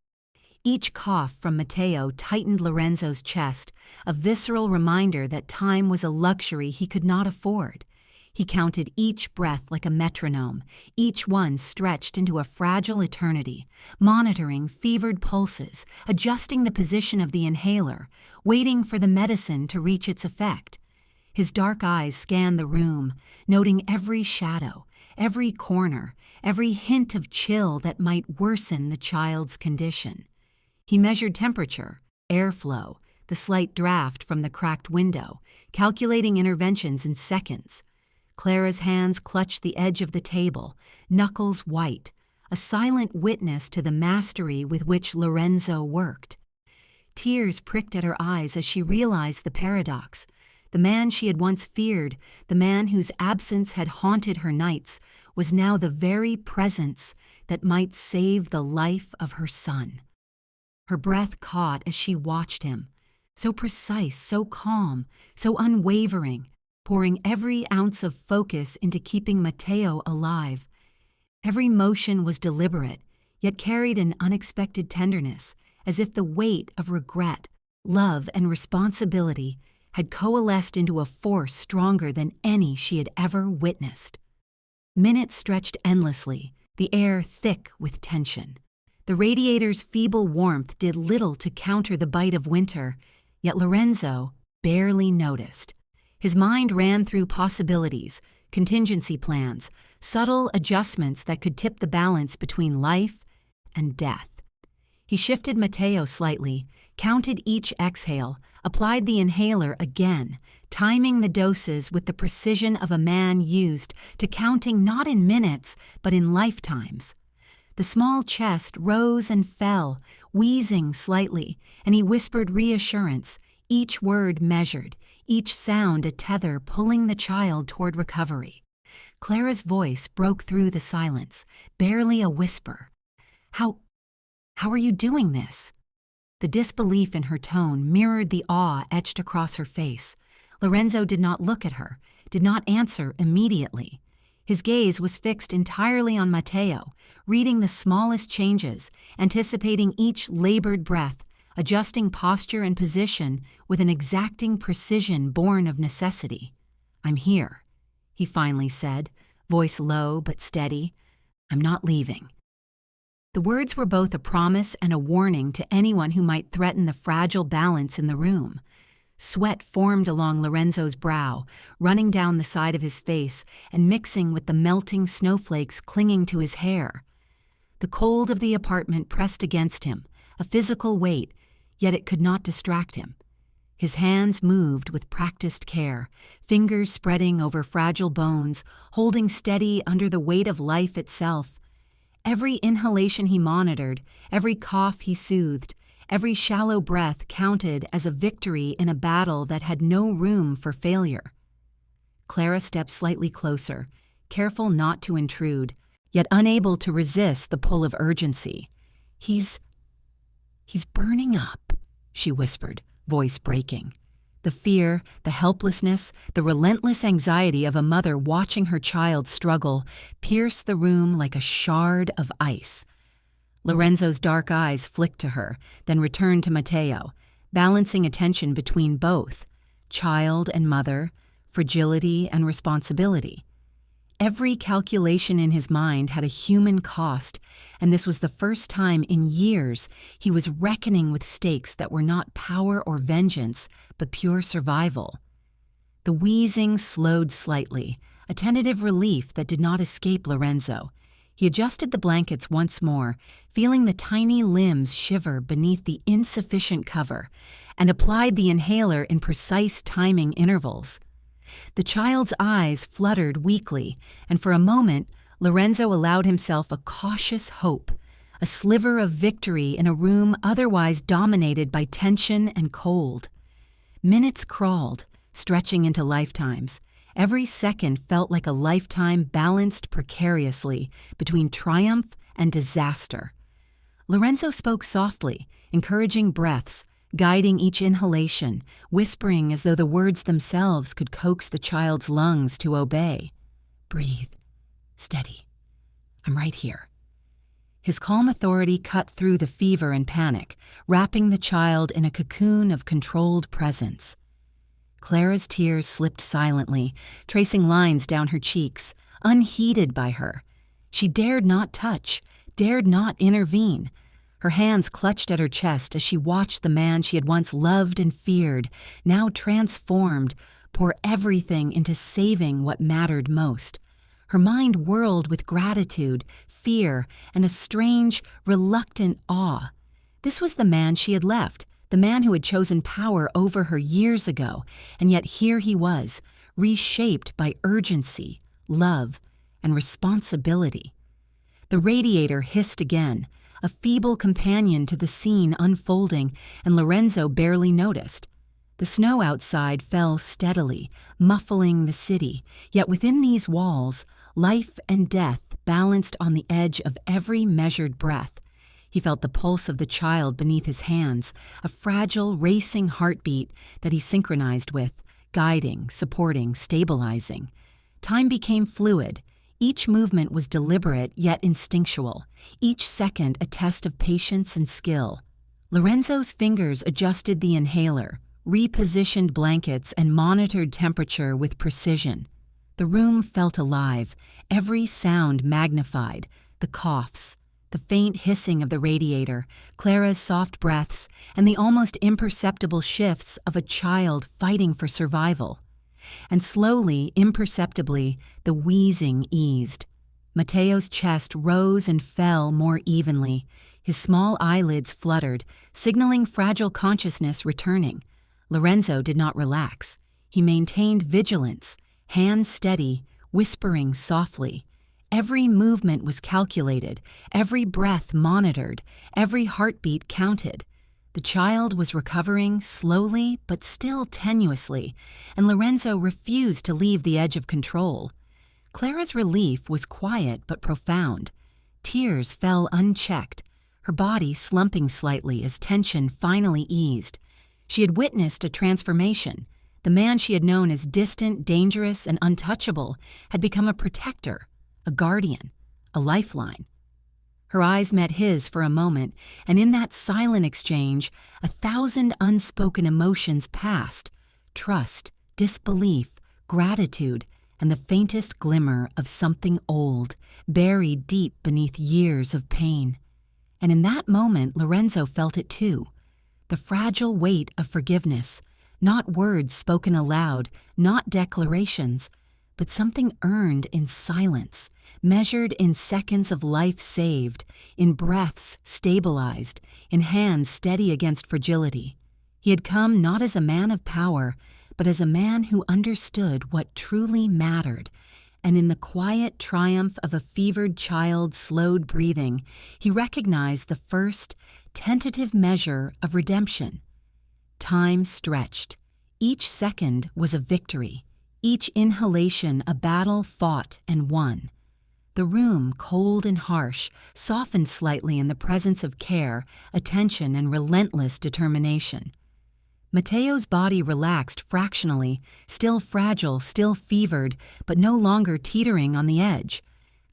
Each cough from Matteo tightened Lorenzo's chest, a visceral reminder that time was a luxury he could not afford. He counted each breath like a metronome, each one stretched into a fragile eternity, monitoring fevered pulses, adjusting the position of the inhaler, waiting for the medicine to reach its effect. His dark eyes scanned the room, noting every shadow, every corner, every hint of chill that might worsen the child's condition. He measured temperature, airflow, the slight draft from the cracked window, calculating interventions in seconds. Clara's hands clutched the edge of the table, knuckles white, a silent witness to the mastery with which Lorenzo worked. Tears pricked at her eyes as she realized the paradox. The man she had once feared, the man whose absence had haunted her nights, was now the very presence that might save the life of her son. Her breath caught as she watched him, so precise, so calm, so unwavering, pouring every ounce of focus into keeping Matteo alive. Every motion was deliberate, yet carried an unexpected tenderness, as if the weight of regret, love, and responsibility had coalesced into a force stronger than any she had ever witnessed. Minutes stretched endlessly, the air thick with tension. The radiator's feeble warmth did little to counter the bite of winter, yet Lorenzo barely noticed. His mind ran through possibilities, contingency plans, subtle adjustments that could tip the balance between life and death. He shifted Matteo slightly, counted each exhale, applied the inhaler again, timing the doses with the precision of a man used to counting not in minutes, but in lifetimes. The small chest rose and fell, wheezing slightly, and he whispered reassurance, each word measured, each sound a tether pulling the child toward recovery. Clara's voice broke through the silence, barely a whisper. How are you doing this?" The disbelief in her tone mirrored the awe etched across her face. Lorenzo did not look at her, did not answer immediately. His gaze was fixed entirely on Matteo, reading the smallest changes, anticipating each labored breath, adjusting posture and position with an exacting precision born of necessity. "I'm here," he finally said, voice low but steady. "I'm not leaving." The words were both a promise and a warning to anyone who might threaten the fragile balance in the room. Sweat formed along Lorenzo's brow, running down the side of his face and mixing with the melting snowflakes clinging to his hair. The cold of the apartment pressed against him, a physical weight, yet it could not distract him. His hands moved with practiced care, fingers spreading over fragile bones, holding steady under the weight of life itself. Every inhalation he monitored, every cough he soothed, every shallow breath counted as a victory in a battle that had no room for failure. Clara stepped slightly closer, careful not to intrude, yet unable to resist the pull of urgency. He's burning up," she whispered, voice breaking. The fear, the helplessness, the relentless anxiety of a mother watching her child struggle pierced the room like a shard of ice. Lorenzo's dark eyes flicked to her, then returned to Matteo, balancing attention between both, child and mother, fragility and responsibility. Every calculation in his mind had a human cost, and this was the first time in years he was reckoning with stakes that were not power or vengeance, but pure survival. The wheezing slowed slightly, a tentative relief that did not escape Lorenzo. He adjusted the blankets once more, feeling the tiny limbs shiver beneath the insufficient cover, and applied the inhaler in precise timing intervals. The child's eyes fluttered weakly, and for a moment, Lorenzo allowed himself a cautious hope, a sliver of victory in a room otherwise dominated by tension and cold. Minutes crawled, stretching into lifetimes. Every second felt like a lifetime balanced precariously between triumph and disaster. Lorenzo spoke softly, encouraging breaths, guiding each inhalation, whispering as though the words themselves could coax the child's lungs to obey. "Breathe. Steady. I'm right here." His calm authority cut through the fever and panic, wrapping the child in a cocoon of controlled presence. Clara's tears slipped silently, tracing lines down her cheeks, unheeded by her. She dared not touch, dared not intervene. Her hands clutched at her chest as she watched the man she had once loved and feared, now transformed, pour everything into saving what mattered most. Her mind whirled with gratitude, fear, and a strange, reluctant awe. This was the man she had left, the man who had chosen power over her years ago, and yet here he was, reshaped by urgency, love, and responsibility. The radiator hissed again, a feeble companion to the scene unfolding, and Lorenzo barely noticed. The snow outside fell steadily, muffling the city, yet within these walls, life and death balanced on the edge of every measured breath. He felt the pulse of the child beneath his hands, a fragile, racing heartbeat that he synchronized with, guiding, supporting, stabilizing. Time became fluid. Each movement was deliberate yet instinctual, each second a test of patience and skill. Lorenzo's fingers adjusted the inhaler, repositioned blankets, and monitored temperature with precision. The room felt alive, every sound magnified, the coughs, the faint hissing of the radiator, Clara's soft breaths, and the almost imperceptible shifts of a child fighting for survival. And slowly, imperceptibly, the wheezing eased. Matteo's chest rose and fell more evenly. His small eyelids fluttered, signaling fragile consciousness returning. Lorenzo did not relax. He maintained vigilance, hands steady, whispering softly. Every movement was calculated, every breath monitored, every heartbeat counted. The child was recovering slowly but still tenuously, and Lorenzo refused to leave the edge of control. Clara's relief was quiet but profound. Tears fell unchecked, her body slumping slightly as tension finally eased. She had witnessed a transformation. The man she had known as distant, dangerous, and untouchable had become a protector, a guardian, a lifeline. Her eyes met his for a moment, and in that silent exchange, 1,000 unspoken emotions passed: trust, disbelief, gratitude, and the faintest glimmer of something old, buried deep beneath years of pain. And in that moment, Lorenzo felt it too. The fragile weight of forgiveness, not words spoken aloud, not declarations, but something earned in silence, measured in seconds of life saved, in breaths stabilized, in hands steady against fragility. He had come not as a man of power, but as a man who understood what truly mattered, and in the quiet triumph of a fevered child's slowed breathing, he recognized the first, tentative measure of redemption. Time stretched. Each second was a victory, each inhalation a battle fought and won. The room, cold and harsh, softened slightly in the presence of care, attention, and relentless determination. Matteo's body relaxed fractionally, still fragile, still fevered, but no longer teetering on the edge.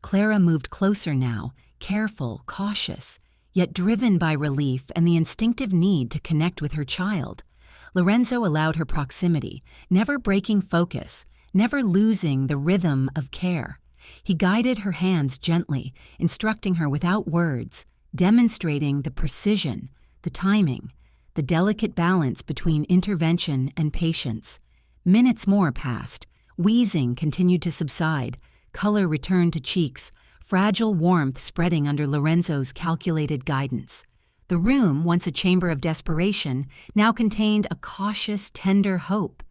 Clara moved closer now, careful, cautious, yet driven by relief and the instinctive need to connect with her child. Lorenzo allowed her proximity, never breaking focus, never losing the rhythm of care. He guided her hands gently, instructing her without words, demonstrating the precision, the timing, the delicate balance between intervention and patience. Minutes more passed. Wheezing continued to subside. Color returned to cheeks, fragile warmth spreading under Lorenzo's calculated guidance. The room, once a chamber of desperation, now contained a cautious, tender hope.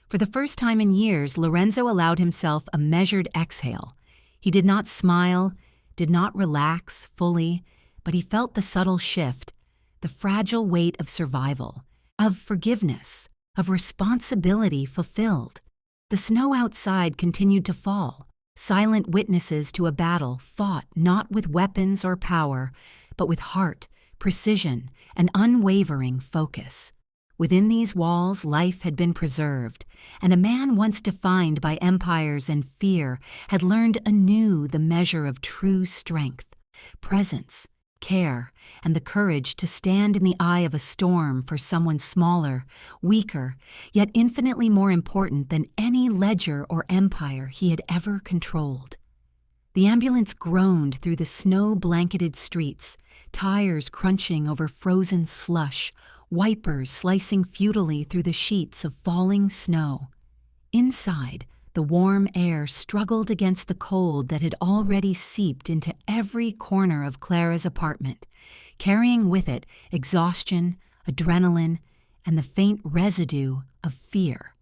For the first time in years, Lorenzo allowed himself a measured exhale. He did not smile, did not relax fully, but he felt the subtle shift, the fragile weight of survival, of forgiveness, of responsibility fulfilled. The snow outside continued to fall, silent witnesses to a battle fought not with weapons or power, but with heart, precision, and unwavering focus. Within these walls, life had been preserved, and a man once defined by empires and fear had learned anew the measure of true strength, presence, care, and the courage to stand in the eye of a storm for someone smaller, weaker, yet infinitely more important than any ledger or empire he had ever controlled. The ambulance groaned through the snow-blanketed streets, tires crunching over frozen slush, wipers slicing futilely through the sheets of falling snow. Inside, the warm air struggled against the cold that had already seeped into every corner of Clara's apartment, carrying with it exhaustion, adrenaline, and the faint residue of fear.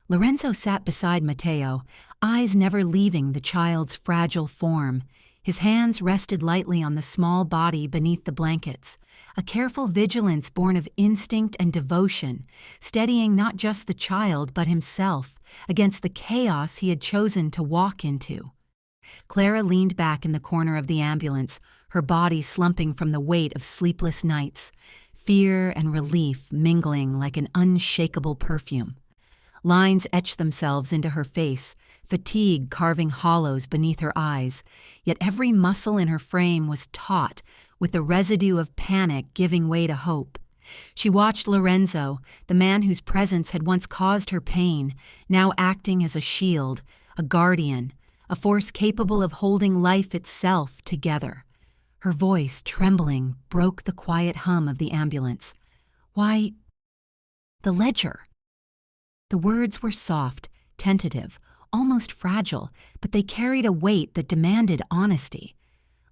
Lorenzo sat beside Matteo, eyes never leaving the child's fragile form. His hands rested lightly on the small body beneath the blankets, a careful vigilance born of instinct and devotion, steadying not just the child but himself against the chaos he had chosen to walk into. Clara leaned back in the corner of the ambulance, her body slumping from the weight of sleepless nights, fear and relief mingling like an unshakable perfume. Lines etched themselves into her face, fatigue carving hollows beneath her eyes, yet every muscle in her frame was taut, with the residue of panic giving way to hope. She watched Lorenzo, the man whose presence had once caused her pain, now acting as a shield, a guardian, a force capable of holding life itself together. Her voice, trembling, broke the quiet hum of the ambulance. "Why, the ledger." The words were soft, tentative, almost fragile, but they carried a weight that demanded honesty.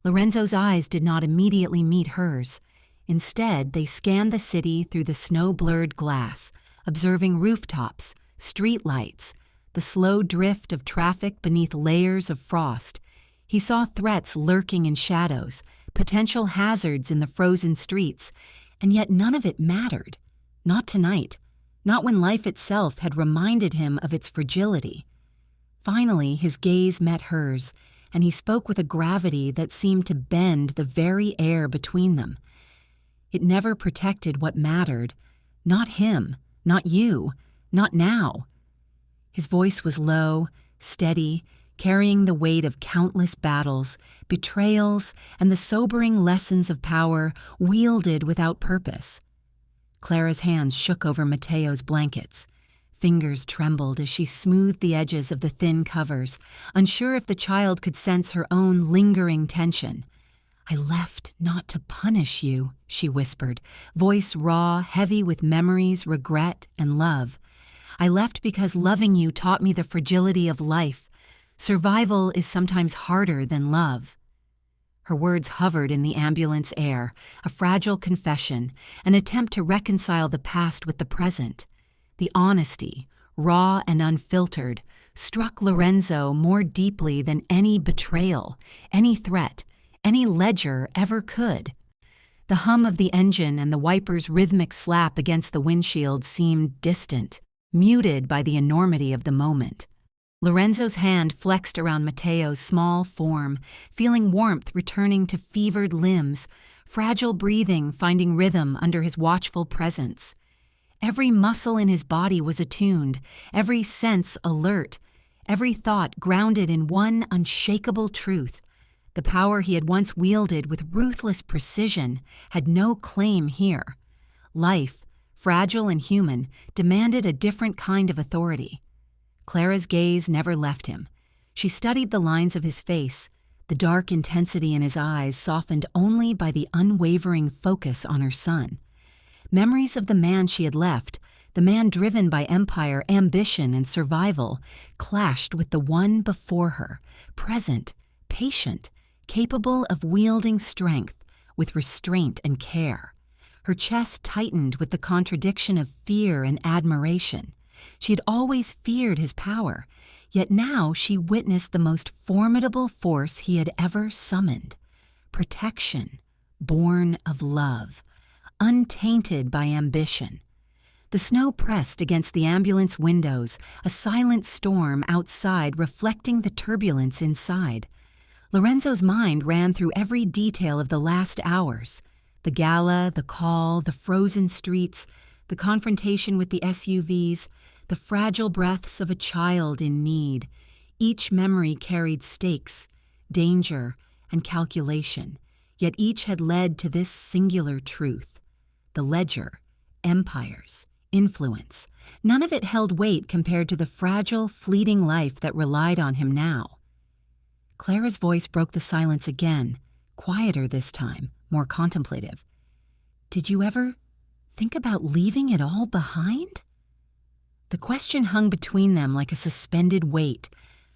Lorenzo's eyes did not immediately meet hers. Instead, they scanned the city through the snow-blurred glass, observing rooftops, streetlights, the slow drift of traffic beneath layers of frost. He saw threats lurking in shadows, potential hazards in the frozen streets, and yet none of it mattered. Not tonight. Not when life itself had reminded him of its fragility. Finally, his gaze met hers, and he spoke with a gravity that seemed to bend the very air between them. It never protected what mattered. Not him, not you, not now. His voice was low, steady, carrying the weight of countless battles, betrayals, and the sobering lessons of power wielded without purpose. Clara's hands shook over Matteo's blankets. Fingers trembled as she smoothed the edges of the thin covers, unsure if the child could sense her own lingering tension. "I left not to punish you," she whispered, voice raw, heavy with memories, regret, and love. "I left because loving you taught me the fragility of life. Survival is sometimes harder than love." Her words hovered in the ambulance air, a fragile confession, an attempt to reconcile the past with the present. The honesty, raw and unfiltered, struck Lorenzo more deeply than any betrayal, any threat, any ledger ever could. The hum of the engine and the wiper's rhythmic slap against the windshield seemed distant, muted by the enormity of the moment. Lorenzo's hand flexed around Matteo's small form, feeling warmth returning to fevered limbs, fragile breathing finding rhythm under his watchful presence. Every muscle in his body was attuned, every sense alert, every thought grounded in one unshakable truth. The power he had once wielded with ruthless precision had no claim here. Life, fragile and human, demanded a different kind of authority. Clara's gaze never left him. She studied the lines of his face, the dark intensity in his eyes softened only by the unwavering focus on her son. Memories of the man she had left, the man driven by empire, ambition, and survival, clashed with the one before her, present, patient, capable of wielding strength with restraint and care. Her chest tightened with the contradiction of fear and admiration. She had always feared his power, yet now she witnessed the most formidable force he had ever summoned. Protection, born of love, untainted by ambition. The snow pressed against the ambulance windows, a silent storm outside reflecting the turbulence inside. Lorenzo's mind ran through every detail of the last hours. The gala, the call, the frozen streets, the confrontation with the SUVs, the fragile breaths of a child in need. Each memory carried stakes, danger, and calculation, yet each had led to this singular truth. The ledger, empires, influence, none of it held weight compared to the fragile, fleeting life that relied on him now. Clara's voice broke the silence again, quieter this time, more contemplative. "Did you ever think about leaving it all behind?" The question hung between them like a suspended weight.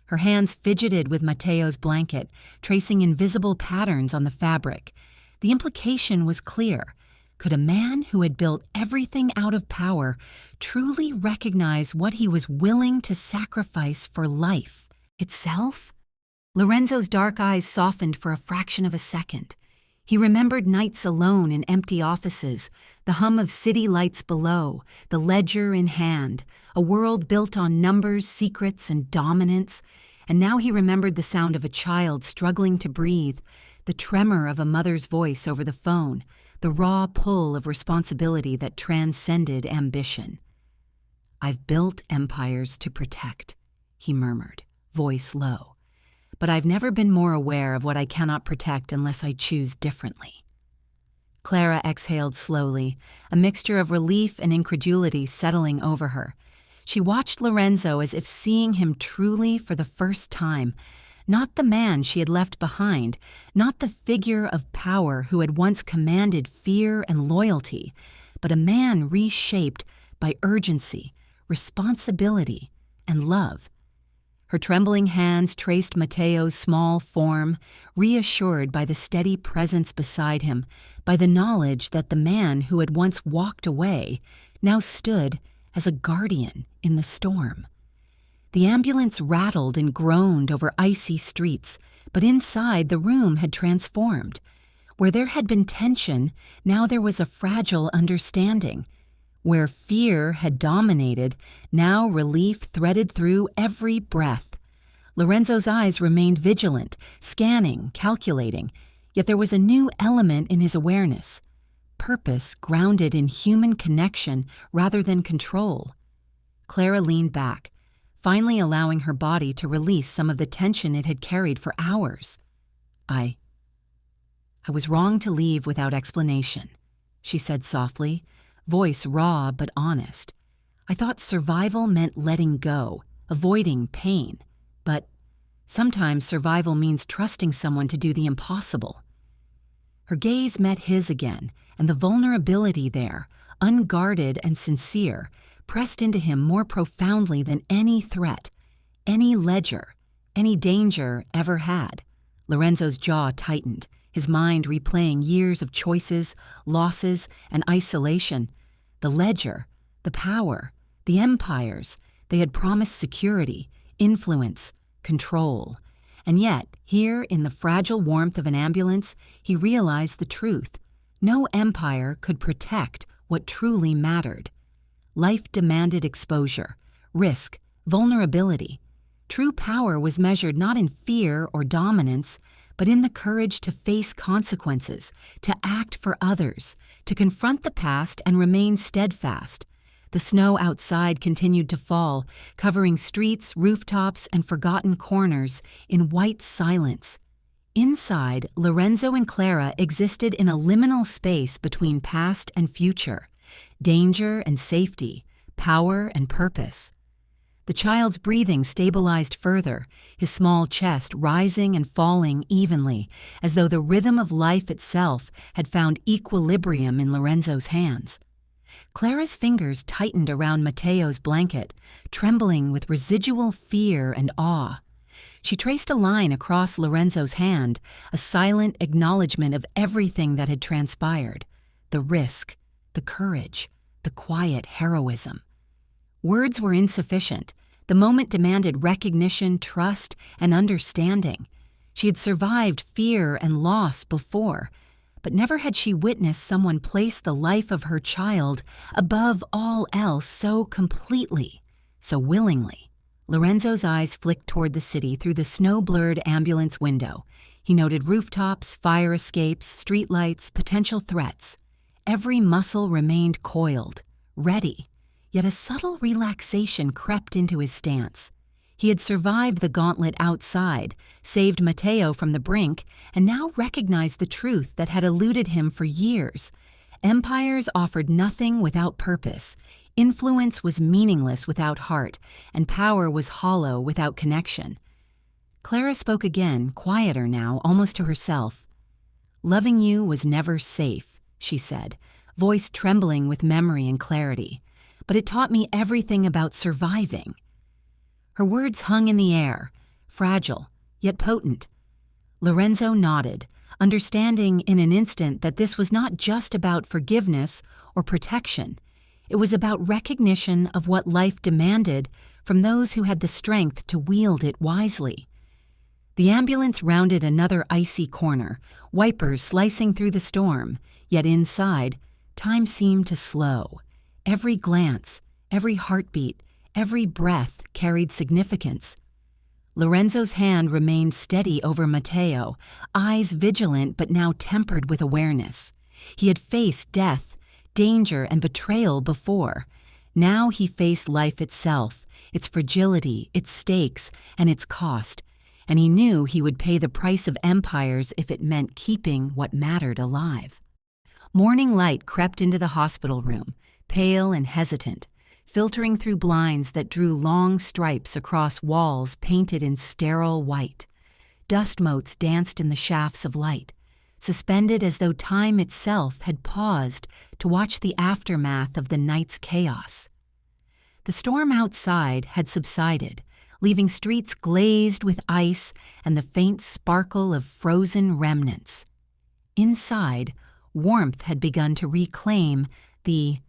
Her hands fidgeted with Matteo's blanket, tracing invisible patterns on the fabric. The implication was clear. Could a man who had built everything out of power truly recognize what he was willing to sacrifice for life itself? Lorenzo's dark eyes softened for a fraction of a second. He remembered nights alone in empty offices, the hum of city lights below, the ledger in hand, a world built on numbers, secrets, and dominance. And now he remembered the sound of a child struggling to breathe, the tremor of a mother's voice over the phone, the raw pull of responsibility that transcended ambition. "I've built empires to protect," he murmured, voice low. "But I've never been more aware of what I cannot protect unless I choose differently." Clara exhaled slowly, a mixture of relief and incredulity settling over her. She watched Lorenzo as if seeing him truly for the first time, not the man she had left behind, not the figure of power who had once commanded fear and loyalty, but a man reshaped by urgency, responsibility, and love. Her trembling hands traced Matteo's small form, reassured by the steady presence beside him, by the knowledge that the man who had once walked away now stood as a guardian in the storm. The ambulance rattled and groaned over icy streets, but inside the room had transformed. Where there had been tension, now there was a fragile understanding. Where fear had dominated, now relief threaded through every breath. Lorenzo's eyes remained vigilant, scanning, calculating, yet there was a new element in his awareness. Purpose grounded in human connection rather than control. Clara leaned back, finally allowing her body to release some of the tension it had carried for hours. I was wrong to leave without explanation," she said softly, voice raw but honest. "I thought survival meant letting go, avoiding pain. But sometimes survival means trusting someone to do the impossible." Her gaze met his again, and the vulnerability there, unguarded and sincere, pressed into him more profoundly than any threat, any ledger, any danger ever had. Lorenzo's jaw tightened, his mind replaying years of choices, losses, and isolation. The ledger, the power, the empires, they had promised security, influence, control. And yet, here in the fragile warmth of an ambulance, he realized the truth. No empire could protect what truly mattered. Life demanded exposure, risk, vulnerability. True power was measured not in fear or dominance, but in the courage to face consequences, to act for others, to confront the past and remain steadfast. The snow outside continued to fall, covering streets, rooftops, and forgotten corners in white silence. Inside, Lorenzo and Clara existed in a liminal space between past and future, danger and safety, power and purpose. The child's breathing stabilized further, his small chest rising and falling evenly, as though the rhythm of life itself had found equilibrium in Lorenzo's hands. Clara's fingers tightened around Matteo's blanket, trembling with residual fear and awe. She traced a line across Lorenzo's hand, a silent acknowledgement of everything that had transpired, the risk, the courage, the quiet heroism. Words were insufficient. The moment demanded recognition, trust, and understanding. She had survived fear and loss before, but never had she witnessed someone place the life of her child above all else so completely, so willingly. Lorenzo's eyes flicked toward the city through the snow-blurred ambulance window. He noted rooftops, fire escapes, streetlights, potential threats. Every muscle remained coiled, ready, yet a subtle relaxation crept into his stance. He had survived the gauntlet outside, saved Matteo from the brink, and now recognized the truth that had eluded him for years. Empires offered nothing without purpose. Influence was meaningless without heart, and power was hollow without connection. Clara spoke again, quieter now, almost to herself. "Loving you was never safe," she said, voice trembling with memory and clarity. "But it taught me everything about surviving." Her words hung in the air, fragile, yet potent. Lorenzo nodded, understanding in an instant that this was not just about forgiveness or protection. It was about recognition of what life demanded from those who had the strength to wield it wisely. The ambulance rounded another icy corner, wipers slicing through the storm, yet inside, time seemed to slow. Every glance, every heartbeat, every breath carried significance. Lorenzo's hand remained steady over Matteo, eyes vigilant but now tempered with awareness. He had faced death, danger, and betrayal before. Now he faced life itself, its fragility, its stakes, and its cost, and he knew he would pay the price of empires if it meant keeping what mattered alive. Morning light crept into the hospital room, pale and hesitant, filtering through blinds that drew long stripes across walls painted in sterile white. Dust motes danced in the shafts of light, suspended as though time itself had paused to watch the aftermath of the night's chaos. The storm outside had subsided, leaving streets glazed with ice and the faint sparkle of frozen remnants. Inside, warmth had begun to reclaim the